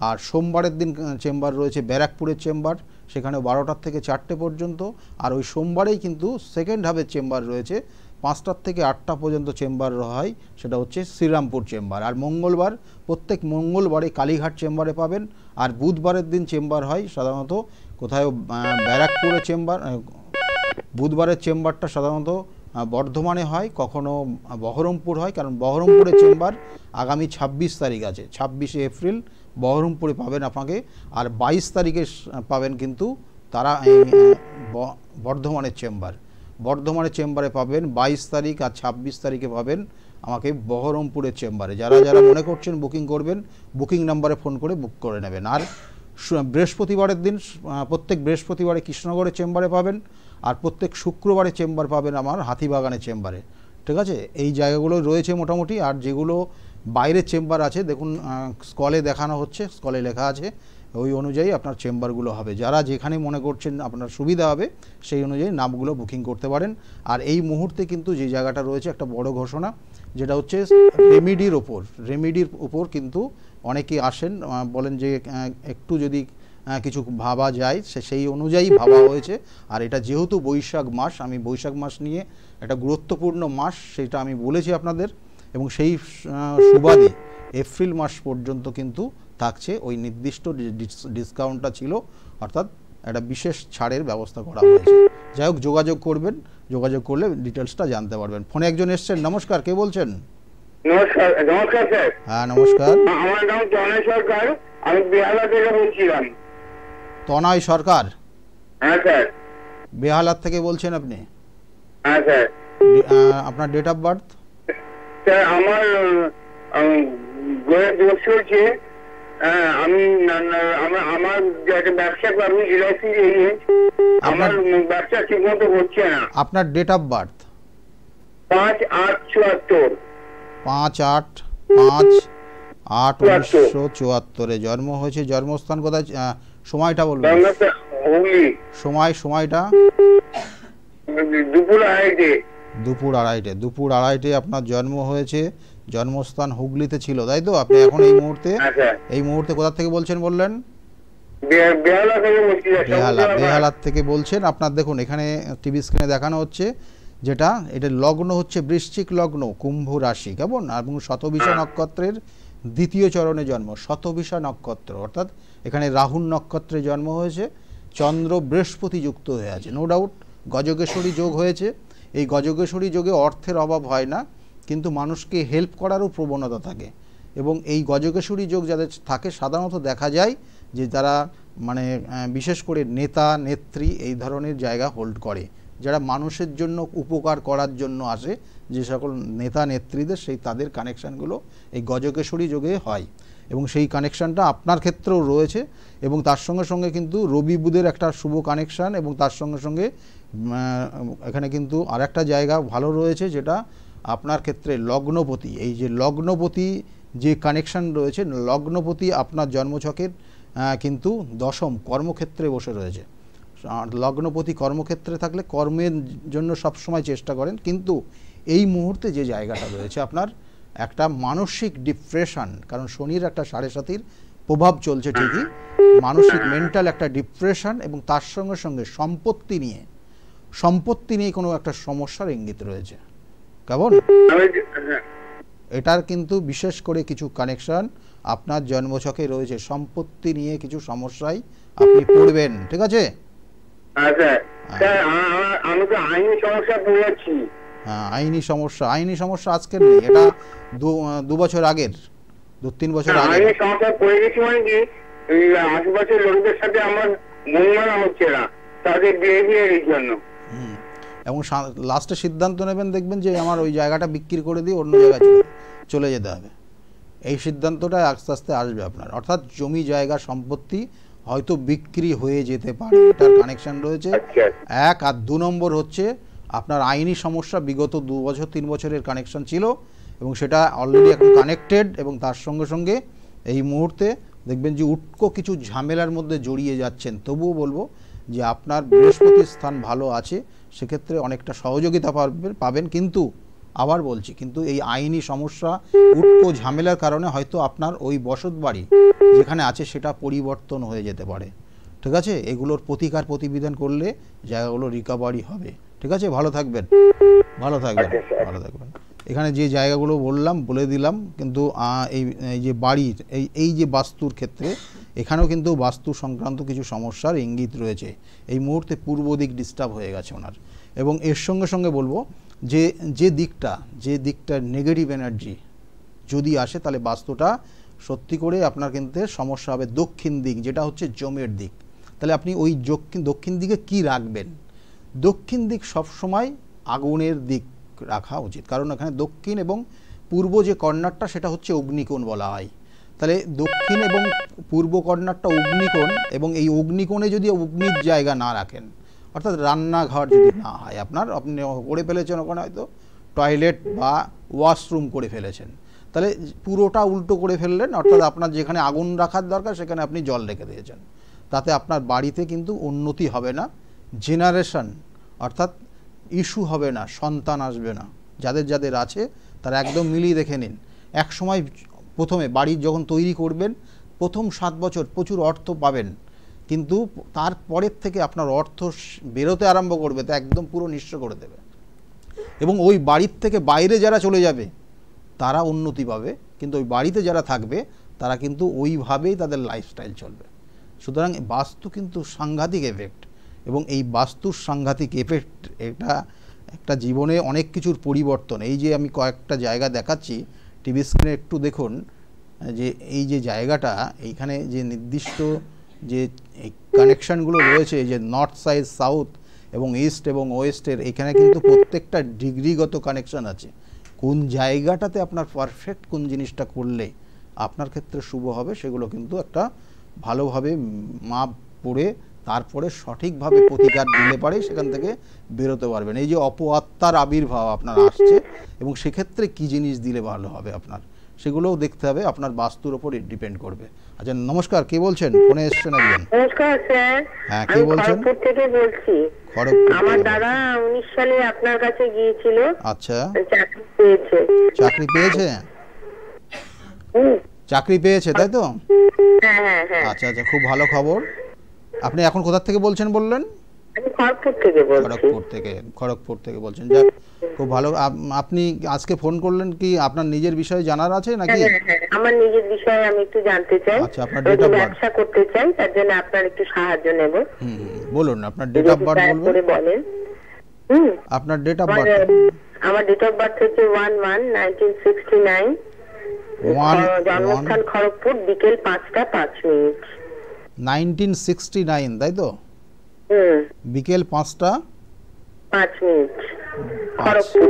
আর সোমবারের দিন চেম্বার রয়েছে ব্যারাকপুরের চেম্বার, সেখানে 12টার থেকে 4টে পর্যন্ত। আর ওই সোমবারেই কিন্তু সেকেন্ড হাফের চেম্বার রয়েছে, 5টার থেকে 8টা পর্যন্ত চেম্বার হয়, সেটা হচ্ছে শ্রীরামপুর চেম্বার। আর মঙ্গলবার, প্রত্যেক মঙ্গলবারে কালীঘাট চেম্বারে পাবেন। আর বুধবারের দিন চেম্বার হয় সাধারণত কোথায় ব্যারাকপুরের চেম্বার, বুধবারের চেম্বারটা সাধারণত বর্ধমানে হয়, কখনো বহরমপুর হয়, কারণ বহরমপুরের চেম্বার আগামী 26 তারিখ আছে, 26শে এপ্রিল বহরমপুরে পাবেন আপনাকে। আর 22 তারিখে পাবেন কিন্তু তারা বর্ধমানের চেম্বারে পাবেন 22 তারিখ, আর 26 তারিখে পাবেন আমাকে বহরমপুরের চেম্বারে। যারা যারা মনে করছেন বুকিং করবেন, বুকিং নাম্বারে ফোন করে বুক করে নেবেন। আর বৃহস্পতিবারের দিন, প্রত্যেক বৃহস্পতিবারে কৃষ্ণনগরের চেম্বারে পাবেন, আর প্রত্যেক শুক্রবারে চেম্বার পাবেন আমার হাতিবাগানের চেম্বারে। ঠিক আছে, এই জায়গাগুলো রয়েছে মোটামুটি। আর যেগুলো বাইরের চেম্বার আছে দেখুন, স্কলে দেখানো হচ্ছে, স্কলে লেখা আছে, ওই অনুযায়ী আপনার চেম্বারগুলো হবে। যারা যেখানে মনে করছেন আপনার সুবিধা হবে সেই অনুযায়ী নামগুলো বুকিং করতে পারেন। আর এই মুহূর্তে কিন্তু যে জায়গাটা রয়েছে একটা বড় ঘোষণা, যেটা হচ্ছে রেমিডির ওপর কিন্তু অনেকেই আসেন, বলেন যে একটু যদি কিছু ভাবা যায়, সেই অনুযায়ী ভাবা হয়েছে। আর এটা যেহেতু বৈশাখ মাস, আমি বৈশাখ মাস নিয়ে একটা গুরুত্বপূর্ণ মাস, সেটা আমি বলেছি আপনাদের। এবং সেই সুবাদে এপ্রিল মাস পর্যন্ত কিন্তু থাকছে ওই নির্দিষ্ট ডিসকাউন্টটা ছিল, অর্থাৎ একটা বিশেষ ছাড়ের ব্যবস্থা করা হয়েছে। যাই হোক, যোগাযোগ করবেন, যোগাযোগ করলে ডিটেলসটা জানতে পারবেন। ফোনে একজন এসছেন, নমস্কার, কে বলছেন? নমস্কার স্যার। হ্যাঁ নমস্কার। আমার নাম তনয় সরকার, আমি বেহালা থেকে বলছিলাম। তনয় সরকার? হ্যাঁ স্যার। বেহালার থেকে বলছেন আপনি? হ্যাঁ স্যার। আপনার ডেট অফ বার্থ? স্যার আমার গোয়ের দোষ চলছে, আমি আমার ব্যবসা করবো এলআইসি, আমার ব্যবসা ঠিক মতো হচ্ছে না। আপনার ডেট অফ বার্থ? 5/8/74। 5/8/1974 জন্ম হয়েছে। জন্মস্থান কোথায়, সময়টা বলবেন? সময়টা? দুপুর আড়াইটে আপনার জন্ম হয়েছে। জন্মস্থান হুগলিতে ছিল, তাই তো? আপনি এখন এই মুহূর্তে কোথা থেকে বলছেন বললেন? বেহালার থেকে বলছেন। আপনার দেখুন এখানে টিভি স্ক্রিনে দেখানো হচ্ছে, যেটা এটা লগ্ন হচ্ছে বৃশ্চিক লগ্ন, কুম্ভ রাশি, কেমন? এবং শতবিশা নক্ষত্রের দ্বিতীয় চরণে জন্ম, শতবিশা নক্ষত্র, অর্থাৎ এখানে রাহুর নক্ষত্রে জন্ম হয়েছে। চন্দ্র বৃহস্পতি যুক্ত হয়ে আছে, নো ডাউট গজকেশরী যোগ হয়েছে। এই গজকেশরী যোগে অর্থের অভাব হয় না, কিন্তু মানুষকে হেল্প করারও প্রবণতা থাকে। এবং এই গজকেশরী যোগ যাদের থাকে সাধারণত দেখা যায় যে তারা মানে বিশেষ করে নেতা নেত্রী এই ধরনের জায়গা হোল্ড করে, যারা মানুষের জন্য উপকার করার জন্য আসে, যে সকল নেতা নেত্রীদের তাদের কানেকশানগুলো এই গজকেশরী যোগে হয়। এবং সেই কানেকশানটা আপনার ক্ষেত্রেও রয়েছে। এবং তার সঙ্গে সঙ্গে কিন্তু রবি বুধের একটা শুভ কানেকশান, এবং তার সঙ্গে সঙ্গে এখানে কিন্তু আরেকটা জায়গা ভালো রয়েছে, যেটা আপনার ক্ষেত্রে লগ্নপতি। এই যে লগ্নপতি যে কানেকশান রয়েছে, লগ্নপতি আপনার জন্মছকের কিন্তু দশম কর্মক্ষেত্রে বসে রয়েছে। লগ্নপতি কর্মক্ষেত্রে থাকলে কর্মের জন্য সবসময় চেষ্টা করেন, কিন্তু এই মুহূর্তে যে জায়গাটা রয়েছে আপনার একটা মানসিক ডিপ্রেশন, কারণ শনির একটা 7.5 প্রভাব চলছে ঠিকই, মানসিক মেন্টাল একটা ডিপ্রেশন, এবং তার সঙ্গে সঙ্গে সম্পত্তি নিয়ে কোনো একটা সমস্যার ইঙ্গিত রয়েছে, কেমন? এটার কিন্তু বিশেষ করে কিছু কানেকশন আপনার জন্মছকে রয়েছে, সম্পত্তি নিয়ে কিছু সমস্যায় আপনি পড়বেন, ঠিক আছে? আইনি সমস্যা আজকের নেই, এটা 2 বছর আগের, 2-3 বছর আগে আশেপাশের লোকদের সাথে আমার মনমানা হচ্ছে না, তাদের বিহেভিয়ারের জন্য। এবং লাস্টে সিদ্ধান্ত নেবেন, দেখবেন যে আমার ওই জায়গাটা বিক্রি করে দিয়ে অন্য জায়গায় চলে যেতে হবে। এই সিদ্ধান্তটা আস্তে আস্তে আসবে আপনার, অর্থাৎ জমি জায়গা সম্পত্তি হয়তো বিক্রি হয়ে যেতে পারে, এটার কানেকশন রয়েছে। 1 আর 2 নম্বর হচ্ছে আপনার আইনি সমস্যা, বিগত 2 বছর 3 বছরের কানেকশন ছিল, এবং সেটা অলরেডি এখন কানেক্টেড। এবং তার সঙ্গে সঙ্গে এই মুহূর্তে দেখবেন যে উটকো কিছু ঝামেলার মধ্যে জড়িয়ে যাচ্ছেন। তবুও বলবো যে আপনার বৃহস্পতির স্থান ভালো আছে, সেক্ষেত্রে অনেকটা সহযোগিতা পাবেন। কিন্তু আবার বলছি, কিন্তু এই আইনি সমস্যা উটকো ঝামেলার কারণে হয়তো আপনার ওই বসত বাড়ি যেখানে আছে সেটা পরিবর্তন হয়ে যেতে পারে। ঠিক আছে, এগুলোর প্রতিকার প্রতিবিধান করলে জায়গাগুলো রিকভারি হবে। ঠিক আছে, ভালো থাকবেন, ভালো থাকবেন, ভালো থাকবেন। এখানে যে জায়গাগুলো বলে দিলাম, কিন্তু এই যে বাড়ির এই যে বাস্তুর ক্ষেত্রে এখানেও কিন্তু বাস্তু সংক্রান্ত কিছু সমস্যার ইঙ্গিত রয়েছে। এই মুহূর্তে পূর্ব দিক ডিস্টার্ব হয়ে গেছে ওনার। এবং এর সঙ্গে সঙ্গে বলবো যে দিকটা নেগেটিভ এনার্জি যদি আসে, তাহলে বাস্তুটা সত্যি করে আপনার কিন্তু সমস্যা হবে দক্ষিণ দিক, যেটা হচ্ছে জমের দিক। তাহলে আপনি ওই দক্ষিণ দিকে কি রাখবেন? দক্ষিণ দিক সবসময় আগুনের দিক রাখা উচিত, কারণ এখানে দক্ষিণ এবং পূর্ব যে কর্নারটা সেটা হচ্ছে অগ্নিকোণ বলা হয়। তাহলে দক্ষিণ এবং পূর্ব কর্নারটা অগ্নিকোণ, এবং এই অগ্নিকোণে যদি অগ্নির জায়গা না রাখেন, অর্থাৎ রান্নাঘর যদি না হয় আপনি করে ফেলেছেন ওখানে হয়তো টয়লেট বা ওয়াশরুম করে ফেলেছেন, তাহলে পুরোটা উল্টো করে ফেললেন, অর্থাৎ আপনার যেখানে আগুন রাখার দরকার সেখানে আপনি জল রেখে দিয়েছেন। তাতে আপনার বাড়িতে কিন্তু উন্নতি হবে না, জেনারেশন অর্থাৎ ইস্যু হবে না, সন্তান আসবে না। যাদের আছে তারা একদম মিলিয়ে দেখে নিন। এক সময় প্রথমে বাড়ি যখন তৈরি করবেন, প্রথম 7 বছর প্রচুর অর্থ পাবেন, কিন্তু তারপরের থেকে আপনার অর্থ বেরোতে আরম্ভ করবে, তা একদম পুরো নিঃস্ব করে দেবে। এবং ওই বাড়ির থেকে বাইরে যারা চলে যাবে তারা উন্নতি পাবে, কিন্তু ওই বাড়িতে যারা থাকবে তারা কিন্তু ওইভাবেই তাদের লাইফস্টাইল চলবে। সুতরাং বাস্তু কিন্তু সাংঘাতিক এফেক্ট, এবং এই বাস্তুর সাংঘাতিক এফেক্ট এটা একটা জীবনে অনেক কিছুর পরিবর্তন। এই যে আমি কয়েকটা জায়গা দেখাচ্ছি টিভি স্ক্রিনে, একটু দেখুন যে এই যে জায়গাটা, এইখানে যে নির্দিষ্ট যে এই কানেকশানগুলো রয়েছে, যে নর্থ সাইড সাউথ এবং ইস্ট এবং ওয়েস্টের, এখানে কিন্তু প্রত্যেকটা ডিগ্রিগত কানেকশান আছে। কোন জায়গাটাতে আপনার পারফেক্ট কোন জিনিসটা করলে আপনার ক্ষেত্রে শুভ হবে, সেগুলো কিন্তু একটা ভালোভাবে মাপ পড়ে তারপরে সঠিকভাবে প্রতিকার দিলে পারে সেখান থেকে বেরোতে পারবেন। এই যে অপআত্মার আবির্ভাব আপনার আসছে, এবং সেক্ষেত্রে কি জিনিস দিলে ভালো হবে আপনার, সেগুলোও দেখতে হবে, আপনার বাস্তুর উপর ডিপেন্ড করবে। আচ্ছা, নমস্কার, কে বলছেন? ফোনে এসেছেন একজন। নমস্কার স্যার, হ্যাঁ, কে বলছেন? খড়গপুর থেকে বলছি। খড়গপুর। আমার দাদা 19 সালে আপনার কাছে গিয়েছিল। আচ্ছা, চাকরি পেয়েছে। চাকরি পেয়েছে? চাকরি পেয়েছে, তাই তো? হ্যাঁ হ্যাঁ হ্যাঁ। আচ্ছা আচ্ছা, খুব ভালো খবর। আপনি এখন কোথা থেকে বলছেন বললেন? আমি খড়গপুর থেকে বলছি। খড়গপুর থেকে বলছেন, যাক খুব ভালো। আপনি আজকে ফোন করলেন কি আপনার নিজের বিষয়ে জানার আছে নাকি? আমার নিজের বিষয়ে আমি একটু জানতে চাই। আচ্ছা, আপনার ডেট অফ বার্থ। ব্যবসা করতে চাই, তার জন্য আপনার একটু সাহায্য নেব। বলুন, আপনার ডেট অফ বার্থ বলবেন? আপনার ডেট অফ বার্থ? আমার ডেট অফ বার্থ হচ্ছে 1/1/1969। জন্মস্থান খড়গপুর, বিকেল 5টা 5 মিনিট। 1969, তাই তো? বিকেল 5টা 5 মিনিট। খড়গপুর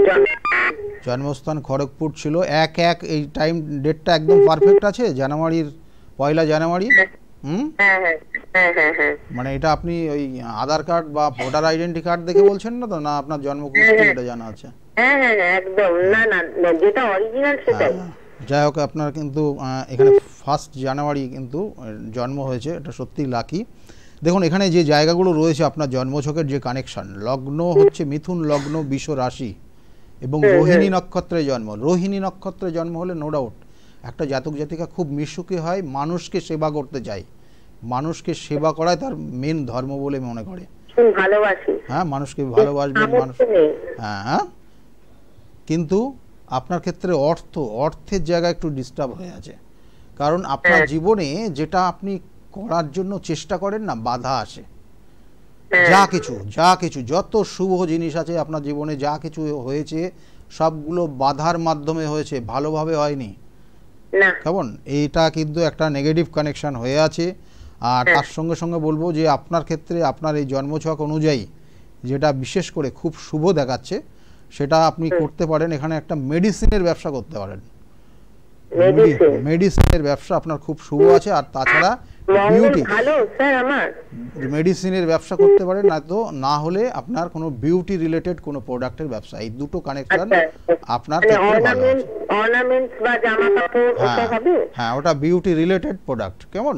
জন্মস্থান খড়গপুর ছিল। 1/1 এই টাইম ডেটটা একদম পারফেক্ট আছে, জানুয়ারির 1 জানুয়ারি। মানে এটা আপনি ওই আধার কার্ড বা ভোটার আইডেন্টি কার্ড দেখে বলছেন না তো, না আপনার জন্মকুষ্টি এটা জানা আছে? হ্যাঁ হ্যাঁ একদম, না না যেটা অরিজিনাল সেটাই। যাই হোক, আপনার কিন্তু এখানে 1 জানুয়ারি কিন্তু জন্ম হয়েছে, এটা সত্যি লাকি। দেখুন এখানে যে জায়গাগুলো রয়েছে আপনার জন্মছকের যে কানেকশন, লগ্ন হচ্ছে মিথুন লগ্ন, বিষ রাশি, এবং রোহিণী নক্ষত্রে জন্ম। রোহিণী নক্ষত্রে জন্ম হলে নো ডাউট একটা জাতক জাতিকা খুব মিশুকে হয়, মানুষকে সেবা করতে চায়, মানুষকে সেবা করাই তার মেন ধর্ম বলে মনে করে। হ্যাঁ, মানুষকে ভালোবাসবেন মানুষ। হ্যাঁ, কিন্তু আপনার ক্ষেত্রে অর্থের জায়গা একটু ডিস্টার্ব হয়ে আছে, কারণ আপনার জীবনে যেটা আপনি করার জন্য চেষ্টা করেন না, বাধা আসে। যা কিছু যত শুভ জিনিস আছে আপনার জীবনে, যা কিছু হয়েছে সবগুলো বাধার মাধ্যমে হয়েছে, ভালোভাবে হয়নি। কেমন? এইটা কিন্তু একটা নেগেটিভ কানেকশন হয়ে আছে। আর তার সঙ্গে সঙ্গে বলবো যে আপনার ক্ষেত্রে আপনার এই জন্মছক অনুযায়ী যেটা বিশেষ করে খুব শুভ দেখাচ্ছে, সেটা আপনি করতে পারেন। এখানে একটা মেডিসিনের ব্যবসা করতে পারেন। মেডিসিনের ব্যবসা আপনার খুব শুভ আছে। আর তাছাড়া বিউটি, মেডিসিনের ব্যবসা করতে পারেন, না হলে আপনার কোনো বিউটি রিলেটেড কোনো প্রোডাক্টের ব্যবসা। এই দুটো কানেকশন আপনার ক্ষেত্রে ভালো আছে। হ্যাঁ, ওটা বিউটি রিলেটেড প্রোডাক্ট। কেমন?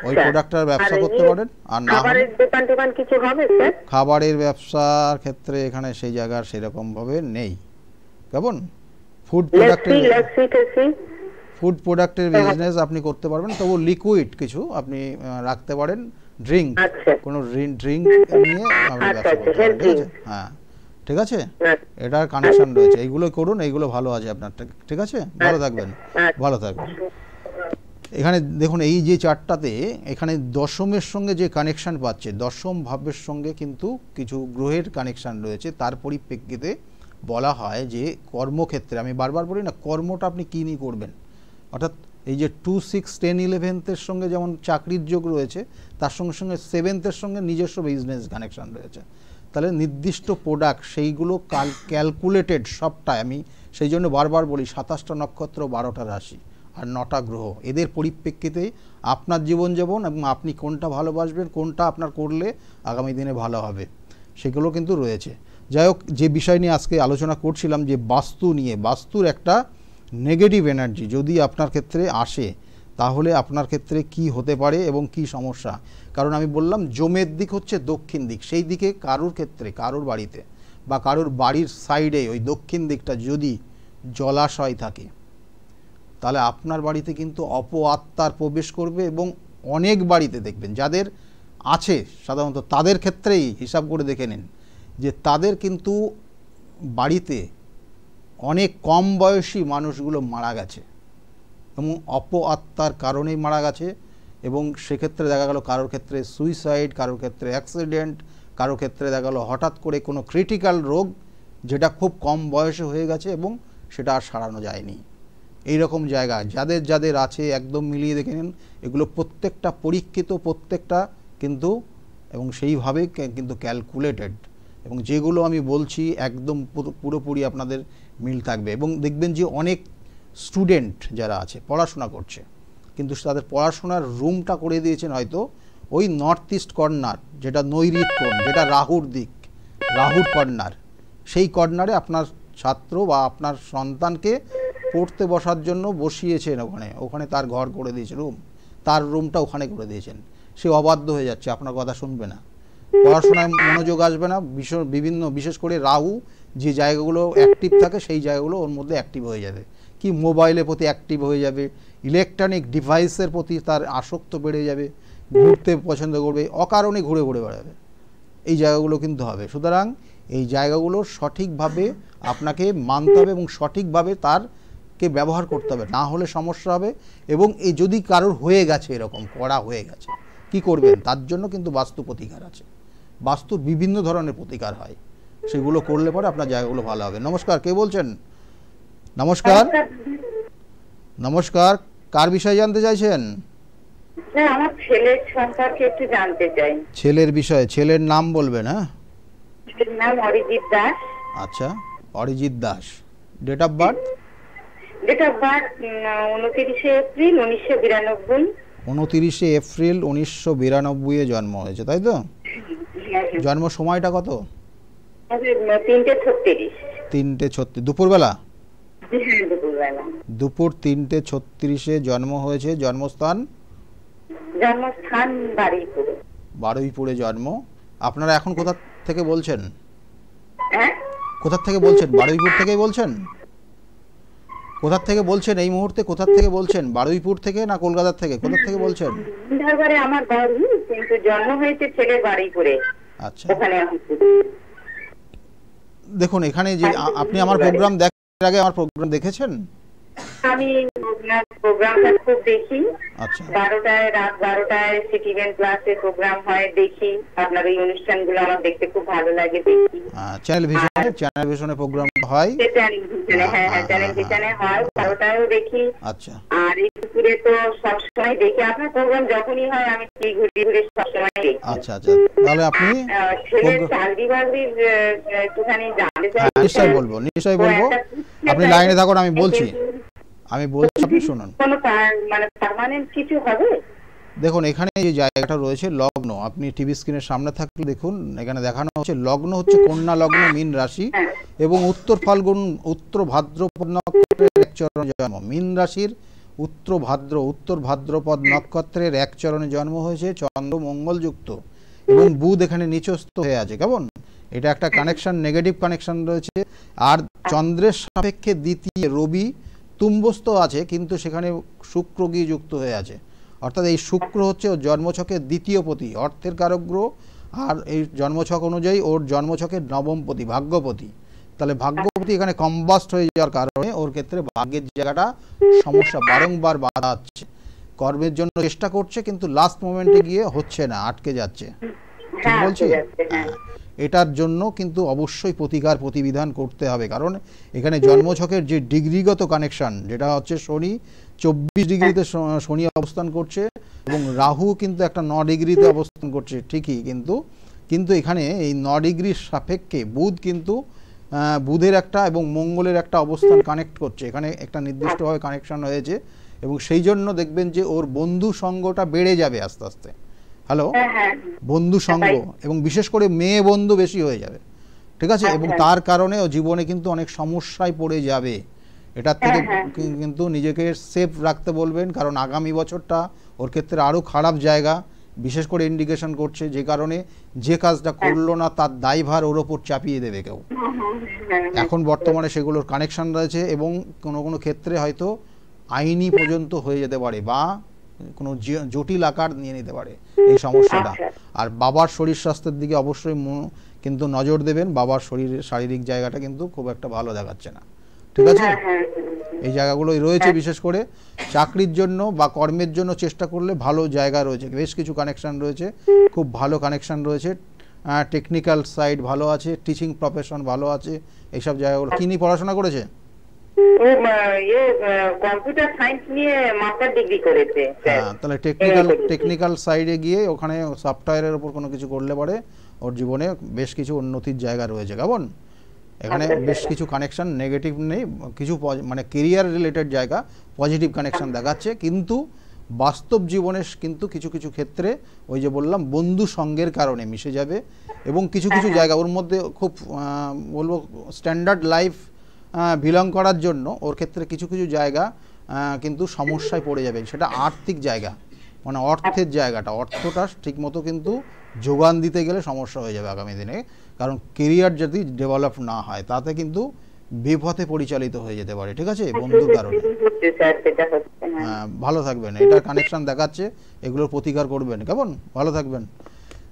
ওই প্রোডাক্টের ব্যবসা করতে পারেন। আর না খাবারের দোকান কিছু হবে স্যার? খাবারের ব্যবসার ক্ষেত্রে এখানে সেই জায়গার সেরকম ভাবে নেই। কেমন ফুড প্রোডাক্টের বিজনেস আপনি করতে পারবেন, তবু লিকুইড কিছু আপনি রাখতে পারেন, ড্রিঙ্ক, কোনো ড্রিঙ্ক নিয়ে আপনি ব্যবসা করতে পারেন। ঠিক আছে, হ্যাঁ ঠিক আছে, এটার কানেকশন রয়েছে, এইগুলো করুন, এইগুলো ভালো আছে আপনার। ঠিক আছে, ভালো থাকবেন, ভালো থাকবেন। এখানে দেখুন এই যে চারটাতে এখানে দশমের সঙ্গে যে কানেকশন পাচ্ছে, দশম ভাবের সঙ্গে কিন্তু কিছু গ্রহের কানেকশন রয়েছে। তার পরিপ্রেক্ষিতে বলা হয় যে কর্মক্ষেত্রে, আমি বারবার বলি না, কর্মটা আপনি কী নিয়ে করবেন, অর্থাৎ এই যে 2, 6, 10, 11-এর সঙ্গে যেমন চাকরির যোগ রয়েছে, তার সঙ্গে সঙ্গে 7-এর সঙ্গে নিজস্ব বিজনেস কানেকশন রয়েছে। তাহলে নির্দিষ্ট প্রোডাক্ট সেইগুলো ক্যালকুলেটেড সবটাই, আমি সেই জন্য বারবার বলি 27টা নক্ষত্র, 12টা রাশি আর 9টা গ্রহ, এদের পরিপ্রেক্ষিতে আপনার জীবনযাপন এবং আপনি কোনটা ভালোবাসবেন, কোনটা আপনার করলে আগামী দিনে ভালো হবে, সেগুলো কিন্তু রয়েছে। যাই হোক, যে বিষয় নিয়ে আজকে আলোচনা করছিলাম যে বাস্তু নিয়ে, বাস্তুর একটা নেগেটিভ এনার্জি যদি আপনার ক্ষেত্রে আসে তাহলে আপনার ক্ষেত্রে কি হতে পারে এবং কি সমস্যা। কারণ আমি বললাম জমের দিক হচ্ছে দক্ষিণ দিক, সেই দিকে কারোর ক্ষেত্রে, কারোর বাড়িতে বা কারোর বাড়ির সাইডে ওই দক্ষিণ দিকটা যদি জলাশয় থাকে, তাহলে আপনার বাড়িতে কিন্তু অপআত্মার প্রবেশ করবে। এবং অনেক বাড়িতে দেখবেন যাদের আছে, সাধারণত তাদের ক্ষেত্রেই হিসাব করে দেখে নিন যে তাদের কিন্তু বাড়িতে অনেক কম বয়সী মানুষগুলো মারা গেছে এবং অপআত্মার কারণেই মারা গেছে। এবং সেক্ষেত্রে দেখা গেল কারোর ক্ষেত্রে সুইসাইড, কারোর ক্ষেত্রে অ্যাক্সিডেন্ট, কারোর ক্ষেত্রে দেখা গেল হঠাৎ করে কোনো ক্রিটিক্যাল রোগ যেটা খুব কম বয়সে হয়ে গেছে এবং সেটা আর সারানো যায়নি। এই রকম জায়গা যাদের যাদের আছে একদম মিলিয়ে দেখে নিন, এগুলো প্রত্যেকটা পরীক্ষিত, প্রত্যেকটা কিন্তু এবং সেইভাবে কিন্তু ক্যালকুলেটেড, এবং যেগুলো আমি বলছি একদম পুরোপুরি আপনাদের মিল থাকবে। এবং দেখবেন যে অনেক স্টুডেন্ট যারা আছে পড়াশোনা করছে, কিন্তু তাদের পড়াশোনার রুমটা করে দিয়েছেন হয়তো ওই নর্থ ইস্ট কর্নার, যেটা নৈঋত কোণ, যেটা রাহুর দিক, রাহুর কর্নার, সেই কর্নারে আপনার ছাত্র বা আপনার সন্তানকে পড়তে বসার জন্য বসিয়েছেন, ওখানে তার ঘর করে দিয়েছে, রুম, তার রুমটা ওখানে করে দিয়েছেন। সে অবাধ্য হয়ে যাচ্ছে, আপনার কথা শুনবে না, পড়াশোনায় মনোযোগ আসবে না। বিভিন্ন বিশেষ করে রাহু যে জায়গাগুলো অ্যাক্টিভ থাকে সেই জায়গাগুলো ওর মধ্যে অ্যাক্টিভ হয়ে যাবে, কি মোবাইলের প্রতি অ্যাক্টিভ হয়ে যাবে, ইলেকট্রনিক ডিভাইসের প্রতি তার আসক্ত বেড়ে যাবে, ঘুরতে পছন্দ করবে, অকারণে ঘুরে ঘুরে বেড়াবে, এই জায়গাগুলো কিন্তু হবে। সুতরাং এই জায়গাগুলো সঠিকভাবে আপনাকে মানতে হবে এবং সঠিকভাবে তারকে ব্যবহার করতে হবে, না হলে সমস্যা হবে। এবং এই যদি কারোর হয়ে গেছে, এরকম করা হয়ে গেছে, কি করবেন, তার জন্য কিন্তু বাস্তু প্রতিকার আছে। বাস্তুর বিভিন্ন ধরনের প্রতিকার হয়, সেগুলো করলে পরে আপনার জায়গাগুলো ভালো হবে। নমস্কার, কে বলছেন? নমস্কার, নমস্কার, কার বিষয়ে জানতে চাইছেন? আমার ছেলের সম্পর্কে একটু জানতে চাই। ছেলের বিষয়ে, ছেলের নাম বলবেন? হ্যাঁ, ছেলের নাম অরিজিৎ দাস। আচ্ছা, Arijit Das. Date of birth? Date of birth 29 এপ্রিল 1992। 29 এপ্রিল 1992 জন্ম হয়েছে, তাই তো? জন্ম সময়টা কত? 3:36। 3:36 দুপুরবেলা? হ্যাঁ, দুপুরবেলা। দুপুর 3:36 জন্ম হয়েছে। জন্মস্থান? জন্মস্থান বারুইপুরে। বারুইপুরে জন্ম। আপনারা এখন কোথা থেকে বলছেন? হ্যাঁ, কোথা থেকে বলছেন? বারুইপুর থেকেই বলছেন? কোথা থেকে বলছেন এই মুহূর্তে? কোথা থেকে বলছেন? বারুইপুর থেকে না কলকাতা থেকে? কোথা থেকে বলছেন? ধারবারে আমার বাড়ি, কিন্তু জন্ম হয়েছে ছেলের বারুইপুরে। আচ্ছা, ওখানে দেখুন এখানে যে আপনি আমার প্রোগ্রাম দেখার আগে আমার প্রোগ্রাম দেখেছেন? আমি আপনার প্রোগ্রামটা খুব দেখি। আচ্ছা, 12টায়, রাত 12টায় সিটিভেন প্লাসে প্রোগ্রাম হয়, দেখি। আপনার এই অনুষ্ঠানগুলো আমার দেখতে খুব ভালো লাগে, দেখি। চ্যানেল ভিশনে প্রোগ্রাম হয়। চ্যানেল ভিশনে হয়, 12টায়ও দেখি। আচ্ছা, আর এই দুপুরে তো সবসময় দেখি আপনার প্রোগ্রাম, যখনই হয় আমি ঘুরে ঘুরে সবসময় দেখি। আচ্ছা আচ্ছা, তাহলে আপনি ছেলের চাকরি বাকরির একটুখানি জানতে চাই। নিশ্চয়ই বলবো, নিশ্চয়ই বলবো, আপনি লাইনে থাকুন, আমি বলছি, আপনি শুনুন। কোনো মানে পার্মানেন্ট কিছু হবে? দেখুন এখানে যে জায়গাটা রয়েছে লগ্ন, আপনি টিভি স্ক্রিনের সামনে থাকলে দেখুন, এখানে দেখানো হচ্ছে লগ্ন হচ্ছে কন্যা লগ্ন, মীন রাশি, এবং উত্তর ফাল্গুন উত্তর ভাদ্রপদ নক্ষত্রের এক চরণ জন্ম। মীন রাশির উত্তর ভাদ্রপদ নক্ষত্রের এক চরণে জন্ম হয়েছে, চন্দ্র মঙ্গলযুক্ত এবং বুধ এখানে নিচস্থ হয়ে আছে। কেমন? এটা একটা কানেকশন, নেগেটিভ কানেকশন রয়েছে। আর চন্দ্রের সাপেক্ষে দ্বিতীয় রবি তুম্বস্থ আছে, কিন্তু সেখানে শুক্র গিয়ে যুক্ত হয়ে আছে। অর্থাৎ এই শুক্র হচ্ছে ওর জন্মছকের দ্বিতীয় পতি, অর্থের কারক গ্রহ। আর এই জন্মছক অনুযায়ী ওর জন্মছকের নবমপতি, ভাগ্যপতি। তাহলে ভাগ্যপতি এখানে কম্বাস্ট হয়ে যাওয়ার কারণে ওর ক্ষেত্রে ভাগ্যের জায়গাটা সমস্যা, বারংবার বাধা হচ্ছে। কর্মের জন্য চেষ্টা করছে কিন্তু লাস্ট মোমেন্টে গিয়ে হচ্ছে না, আটকে যাচ্ছে। ঠিক বলছি? এটার জন্য কিন্তু অবশ্যই প্রতিকার প্রতিবিধান করতে হবে, কারণ এখানে জন্মছকের যে ডিগ্রিগত কানেকশন, যেটা হচ্ছে শনি 24 ডিগ্রিতে শনি অবস্থান করছে এবং রাহু কিন্তু একটা 9 ডিগ্রিতে অবস্থান করছে ঠিকই, কিন্তু এখানে এই 9 ডিগ্রির সাপেক্ষে বুধ কিন্তু বুধের একটা এবং মঙ্গলের একটা অবস্থান কানেক্ট করছে, এখানে একটা নির্দিষ্টভাবে কানেকশন হয়েছে। এবং সেই জন্য দেখবেন যে ওর বন্ধু সঙ্গটা বেড়ে যাবে আস্তে আস্তে। হ্যালো, বন্ধু সঙ্গ এবং বিশেষ করে মেয়ে বন্ধু বেশি হয়ে যাবে, ঠিক আছে? এবং তার কারণে ও জীবনে কিন্তু অনেক সমস্যায় পড়ে যাবে। এটার থেকে কিন্তু নিজেকে সেফ রাখতে বলবেন, কারণ আগামী বছরটা ওর ক্ষেত্রে আরও খারাপ জায়গা বিশেষ করে ইন্ডিকেশন করছে, যে কারণে যে কাজটা করলো না তার দায়ভার ওর ওপর চাপিয়ে দেবে কেউ। এখন বর্তমানে সেগুলোর কানেকশন রয়েছে এবং কোনো কোনো ক্ষেত্রে হয়তো আইনি পর্যন্ত হয়ে যেতে পারে বা কোনো জটিল আকার নিয়ে নিতে পারে এই সমস্যাটা। আর বাবার শরীর স্বাস্থ্যের দিকে অবশ্যই কিন্তু নজর দেবেন। বাবার শরীরের শারীরিক জায়গাটা কিন্তু খুব একটা ভালো দেখাচ্ছে না, ঠিক আছে? এই জায়গাগুলোই রয়েছে। বিশেষ করে চাকরির জন্য বা কর্মের জন্য চেষ্টা করলে ভালো জায়গা রয়েছে, বেশ কিছু কানেকশন রয়েছে, খুব ভালো কানেকশন রয়েছে। টেকনিক্যাল সাইড ভালো আছে, টিচিং প্রফেশন ভালো আছে, এইসব জায়গাগুলো। কি নিয়ে পড়াশোনা করেছে? কম্পিউটার সায়েন্স নিয়ে মাস্টার ডিগ্রি করেছে। হ্যাঁ, তাহলে টেকনিক্যাল সাইডে গিয়ে ওখানে সফটওয়্যারের উপর কোনো কিছু করলে পরে ওর জীবনে বেশ কিছু উন্নতির জায়গা রয়েছে। কেমন? এখানে বেশ কিছু কানেকশন নেগেটিভ নেই, কিছু মানে কেরিয়ার রিলেটেড জায়গা পজিটিভ কানেকশন দেখাচ্ছে। কিন্তু বাস্তব জীবনে কিন্তু কিছু কিছু ক্ষেত্রে ওই যে বললাম বন্ধু সঙ্গের কারণে মিশে যাবে এবং কিছু কিছু জায়গা ওর মধ্যে খুব বলবো স্ট্যান্ডার্ড লাইফ বিলং করার জন্য ওর ক্ষেত্রে কিছু কিছু জায়গা কিন্তু সমস্যায় পড়ে যাবে। সেটা আর্থিক জায়গা, মানে অর্থের জায়গাটা, অর্থটা ঠিকমতো কিন্তু যোগান দিতে গেলে সমস্যা হয়ে যাবে আগামী দিনে। কারণ কেরিয়ার যদি ডেভেলপ না হয় তাতে কিন্তু বিপথে পরিচালিত হয়ে যেতে পারে, ঠিক আছে? বন্ধুর কারণে। হ্যাঁ, ভালো থাকবেন। এটার কানেকশন দেখাচ্ছে, এগুলোর প্রতিকার করবেন। কেমন? ভালো থাকবেন।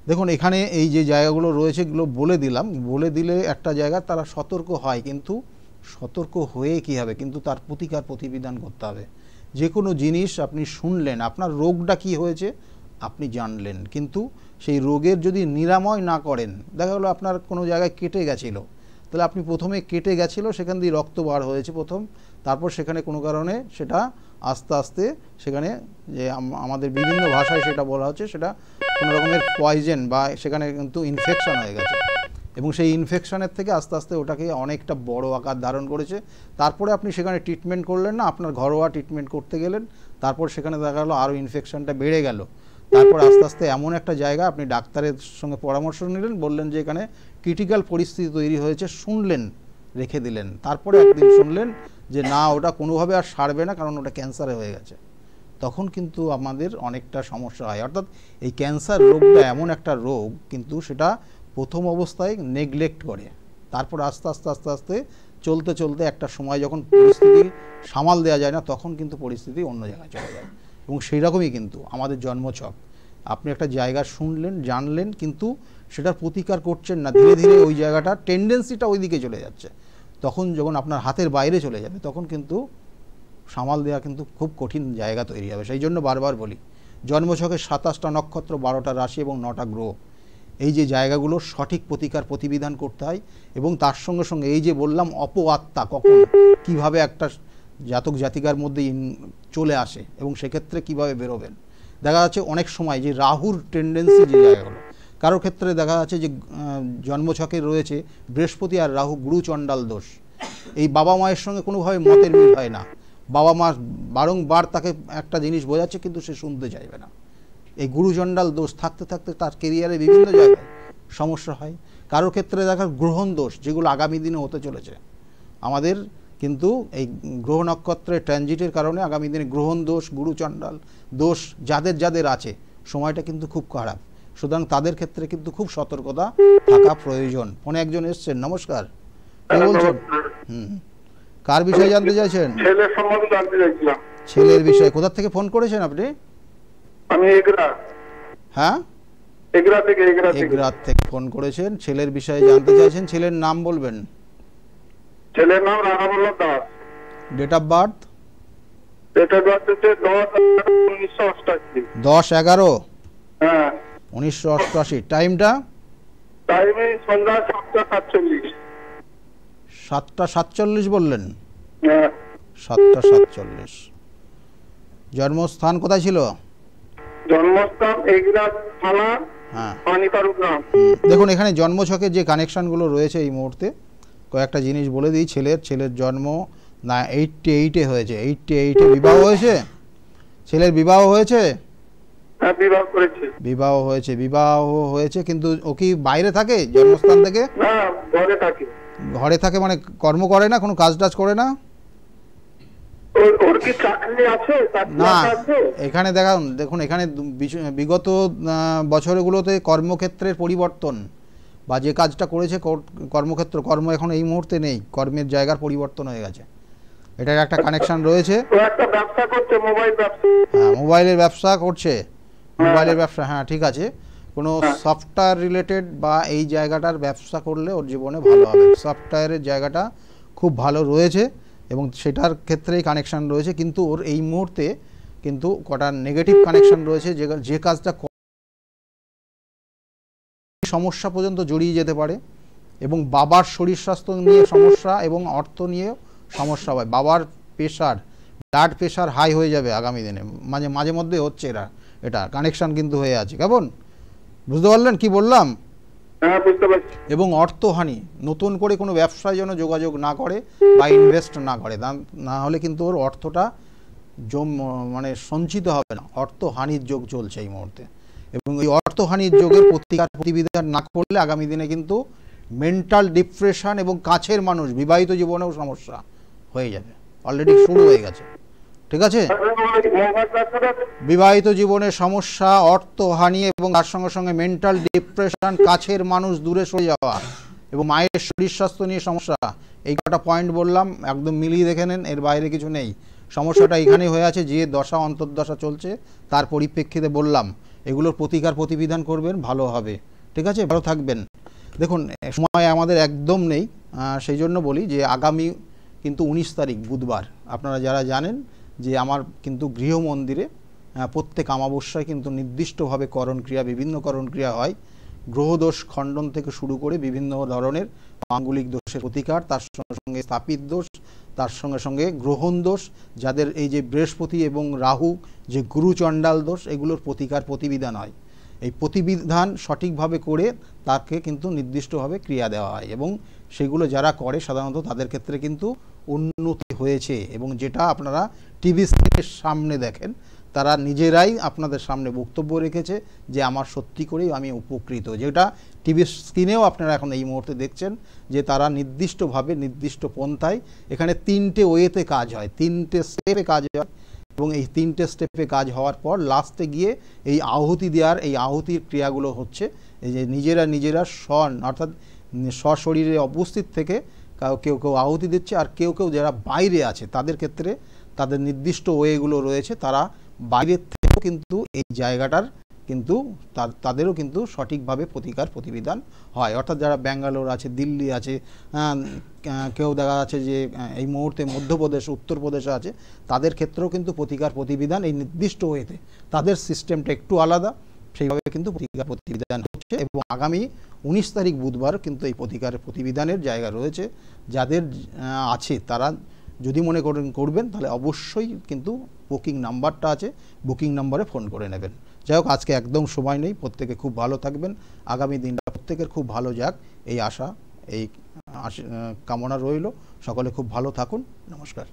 দেখুন এখানে এই যে জায়গাগুলো রয়েছে এগুলো বলে দিলাম, বলে দিলে একটা জায়গা তারা সতর্ক হয়, কিন্তু সতর্ক হয়ে কী হবে, কিন্তু তার প্রতিকার প্রতিবিধান করতে হবে। যে কোনো জিনিস আপনি শুনলেন, আপনার রোগটা কি হয়েছে আপনি জানলেন, কিন্তু সেই রোগের যদি নিরাময় না করেন, দেখা গেলো আপনার কোনো জায়গায় কেটে গেছিলো, তাহলে আপনি প্রথমে কেটে গেছিলো, সেখান দিয়ে রক্ত বার হয়েছে প্রথম, তারপর সেখানে কোনো কারণে সেটা আস্তে আস্তে সেখানে যে আমাদের বিভিন্ন ভাষায় সেটা বলা হচ্ছে সেটা কোনো রকমের পয়জেন বা সেখানে কিন্তু ইনফেকশন হয়ে গেছে এবং সেই ইনফেকশনের থেকে আস্তে আস্তে ওটাকে অনেকটা বড় আকার ধারণ করেছে। তারপরে আপনি সেখানে ট্রিটমেন্ট করলেন না, আপনার ঘরোয়া ট্রিটমেন্ট করতে গেলেন, তারপর সেখানে দেখা গেলো আরও ইনফেকশনটা বেড়ে গেল। তারপর আস্তে আস্তে এমন একটা জায়গা আপনি ডাক্তারের সঙ্গে পরামর্শ নিলেন, বললেন যে এখানে ক্রিটিক্যাল পরিস্থিতি তৈরি হয়েছে, শুনলেন, রেখে দিলেন। তারপরে একদিন শুনলেন যে না, ওটা কোনোভাবে আর সারবে না, কারণ ওটা ক্যান্সারে হয়ে গেছে। তখন কিন্তু আমাদের অনেকটা সমস্যা হয়। অর্থাৎ এই ক্যান্সার রোগটা এমন একটা রোগ, কিন্তু সেটা প্রথম অবস্থায় নেগলেক্ট করে, তারপর আস্তে আস্তে আস্তে আস্তে চলতে চলতে একটা সময় যখন পরিস্থিতি সামাল দেওয়া যায় না, তখন কিন্তু পরিস্থিতি অন্য জায়গায় চলে যায়। এবং সেই রকমই কিন্তু আমাদের জন্মছক, আপনি একটা জায়গা শুনলেন, জানলেন, কিন্তু সেটার প্রতিকার করছেন না, ধীরে ধীরে ওই জায়গাটা টেন্ডেন্সিটা ওই দিকে চলে যাচ্ছে। তখন যখন আপনার হাতের বাইরে চলে যাবে, তখন কিন্তু সামাল দেওয়া কিন্তু খুব কঠিন জায়গা তৈরি হবে। সেই জন্য বারবার বলি, জন্মছকের 27টা নক্ষত্র, 12টা রাশি এবং 9টা গ্রহ, এই যে জায়গাগুলো সঠিক প্রতিকার প্রতিবিধান করতে হয়। এবং তার সঙ্গে সঙ্গে এই যে বললাম অপআত্মা কখন কিভাবে একটা জাতক জাতিকার মধ্যে চলে আসে এবং সেক্ষেত্রে কিভাবে বেরোবেন। দেখা যাচ্ছে অনেক সময় যে রাহুর টেন্ডেন্সি যে জায়গাগুলো, কারোর ক্ষেত্রে দেখা যাচ্ছে যে জন্মছকে রয়েছে বৃহস্পতি আর রাহু গুরুচণ্ডাল দোষ, এই বাবা মায়ের সঙ্গে কোনোভাবে মতের মিল হয় না, বাবা মা বারংবার তাকে একটা জিনিস বোঝাচ্ছে কিন্তু সে শুনতে চাইবে না। এই গুরুচণ্ডাল দোষ থাকতে থাকতে তার কেরিয়ারে বিভিন্ন জায়গায় সমস্যা হয়। কারোর ক্ষেত্রে দেখা গ্রহণ দোষ, যেগুলো আগামী দিনে হতে চলেছে। আমাদের কিন্তু এই গ্রহ নক্ষত্রের ট্রানজিটের কারণে আগামী দিনে গ্রহণ দোষ, গুরুচণ্ডাল দোষ যাদের যাদের আছে, সময়টা কিন্তু খুব খারাপ। সুতরাং তাদের ক্ষেত্রে কিন্তু খুব সতর্কতা থাকা প্রয়োজন। ফোনে একজন এসছেন, নমস্কার, কে বলছেন? কার বিষয়ে জানতে চাইছেন? ছেলের সম্বন্ধে জানতে চাইছিলাম। ছেলের বিষয়ে কোথা থেকে ফোন করেছেন আপনি? আমি এগরা। হ্যাঁ, এগরা থেকে ফোন করেছেন, ছেলের বিষয়ে জানতে চাইছেন। ছেলের নাম বলবেন? ছেলের নাম Radhaballabh Das. Date of birth? Date of birth হচ্ছে 10/11/1988। 10/11? হ্যাঁ, 1988। টাইমটা? টাইমে সন্ধ্যা 7:47। 7:47 বললেন? হ্যাঁ, 7:47। জন্মস্থান কোথায় ছিল? জন্মস্থান এগরা থানা, হ্যাঁ, পানিপাড়ু গ্রাম। দেখুন এখানে জন্মছকে যে কানেকশানগুলো রয়েছে এই মুহূর্তে কয়েকটা জিনিস বলে দিই। ছেলের জন্ম 88-এ হয়েছে। 88-এ বিবাহ হয়েছে? ছেলের বিবাহ হয়েছে? হ্যাঁ, বিবাহ করেছে। বিবাহ হয়েছে কিন্তু ও কি বাইরে থাকে জন্মস্থান থেকে? না, ঘরে থাকে। ঘরে থাকে মানে কর্ম করে না, কোনো কাজ টাজ করে না? ওর কি চাকরি আছে? না, এখানে দেখুন এখানে বিগত বছরগুলোতে কর্মক্ষেত্রের পরিবর্তন বা যে কাজটা করেছে কর্মক্ষেত্র, কর্ম এখন এই মুহূর্তে নেই, কর্মের জায়গার পরিবর্তন হয়ে গেছে। এটার একটা কানেকশন রয়েছে। ও একটা ব্যবসা করছে, মোবাইল ব্যবসা। হ্যাঁ, মোবাইলের ব্যবসা করছে। মোবাইলের ব্যবসা, হ্যাঁ ঠিক আছে। কোনো সফটওয়্যার রিলেটেড বা এই জায়গাটার ব্যবসা করলে ওর জীবনে ভালো হবে। সফটওয়্যারের জায়গাটা খুব ভালো রয়েছে এবং সেটার ক্ষেত্রেই কানেকশান রয়েছে, কিন্তু ওর এই মুহূর্তে কিন্তু কটা নেগেটিভ কানেকশান রয়েছে। যে কাজটা সমস্যা পর্যন্ত জড়িয়ে যেতে পারে এবং বাবার শরীর স্বাস্থ্য নিয়ে সমস্যা এবং অর্থ নিয়ে সমস্যা হয়। বাবার প্রেশার, ব্লাড প্রেশার হাই হয়ে যাবে আগামী দিনে, মাঝে মধ্যে হচ্ছে এটা কানেকশান কিন্তু হয়ে আছে। কেমন বুঝতে পারলেন কি বললাম? হ্যাঁ, বুঝতে পারছি। এবং অর্থহানি, নতুন করে কোনো ব্যবসায় যেন যোগাযোগ না করে বা ইনভেস্ট না করে, না হলে কিন্তু ওর অর্থটা মানে সঞ্চিত হবে না। অর্থহানির যোগ চলছে এই মুহূর্তে এবং এই অর্থহানির যোগের প্রতিবিধান না করলে আগামী দিনে কিন্তু মেন্টাল ডিপ্রেশন এবং কাছের মানুষ, বিবাহিত জীবনেও সমস্যা হয়ে যাবে। অলরেডি শুরু হয়ে গেছে, ঠিক আছে? বিবাহিত জীবনের সমস্যা, অর্থহানি এবং তার সঙ্গে সঙ্গে মেন্টাল ডিপ্রেশন, কাছের মানুষ দূরে সরে যাওয়া এবং মায়ের শরীর স্বাস্থ্য নিয়ে সমস্যা। এই কটা পয়েন্ট বললাম, একদম মিলিয়ে দেখে নেন, এর বাইরে কিছু নেই। সমস্যাটা এখানে হয়ে আছে, যে দশা অন্তর্দশা চলছে তার পরিপ্রেক্ষিতে বললাম। এগুলোর প্রতিবিধান করবেন, ভালো হবে। ঠিক আছে, ভালো থাকবেন। দেখুন সময় আমাদের একদম নেই, সেই জন্য বলি যে আগামী কিন্তু 19 তারিখ বুধবার, আপনারা যারা জানেন যে আমার কিন্তু গৃহ মন্দিরে প্রত্যেক অমাবস্যায় কিন্তু নির্দিষ্টভাবে করণক্রিয়া, বিভিন্ন করণক্রিয়া হয়। গ্রহদোষ খণ্ডন থেকে শুরু করে বিভিন্ন ধরনের আঙ্গুলিক দোষের প্রতিকার, তার সঙ্গে সঙ্গে স্থাপিত দোষ, তার সঙ্গে সঙ্গে গ্রহণ দোষ, যাদের এই যে বৃহস্পতি এবং রাহু যে গুরুচণ্ডাল দোষ, এগুলোর প্রতিবিধান হয়। এই প্রতিবিধান সঠিকভাবে করে তাকে কিন্তু নির্দিষ্টভাবে ক্রিয়া দেওয়া হয় এবং সেগুলো যারা করে সাধারণত তাদের ক্ষেত্রে কিন্তু উন্নতি হয়েছে। এবং যেটা আপনারা টিভি স্ক্রিনের সামনে দেখেন, তারা নিজেরাই আপনাদের সামনে বক্তব্য রেখেছে যে আমার সত্যি করেই আমি উপকৃত। যেটা টিভি স্ক্রিনেও আপনারা এখন এই মুহূর্তে দেখছেন যে তারা নির্দিষ্টভাবে নির্দিষ্ট পন্থায়, এখানে 3টে ওয়েতে কাজ হয়, 3টে স্টেপে কাজ হয় এবং এই 3টে স্টেপে কাজ হওয়ার পর লাস্টে গিয়ে এই আহুতি দেওয়ার, এই আহুতির ক্রিয়াগুলো হচ্ছে এই যে নিজেরা অর্থাৎ সশরীরে উপস্থিত থেকে কেউ আহুতি দিচ্ছে, আর কেউ যারা বাইরে আছে তাদের ক্ষেত্রে তাদের নির্দিষ্ট ওয়েগুলো রয়েছে, তারা বাইরের থেকেও কিন্তু এই জায়গাটার কিন্তু তাদেরও কিন্তু সঠিকভাবে প্রতিবিধান হয়। অর্থাৎ যারা ব্যাঙ্গালোর আছে, দিল্লি আছে, কেউ দেখা যাচ্ছে যে এই মুহূর্তে মধ্যপ্রদেশ, উত্তরপ্রদেশে আছে, তাদের ক্ষেত্রেও কিন্তু প্রতিবিধান এই নির্দিষ্ট ওয়েতে, তাদের সিস্টেমটা একটু আলাদা, সেইভাবে কিন্তু প্রতিবিধান হচ্ছে। এবং আগামী 19 তারিখ বুধবার কিন্তু এই প্রতিবিধানের জায়গা রয়েছে। যাদের আছে তারা যদি মনে করবেন তাহলে অবশ্যই কিন্তু বুকিং নাম্বারটা আছে, বুকিং নাম্বারে ফোন করে নেবেন। যাই হোক, আজকে একদম সময় নেই, প্রত্যেকে খুব ভালো থাকবেন, আগামী দিনটা প্রত্যেকের খুব ভালো যাক এই আশা, এই কামনা রইল। সকলে খুব ভালো থাকুন, নমস্কার।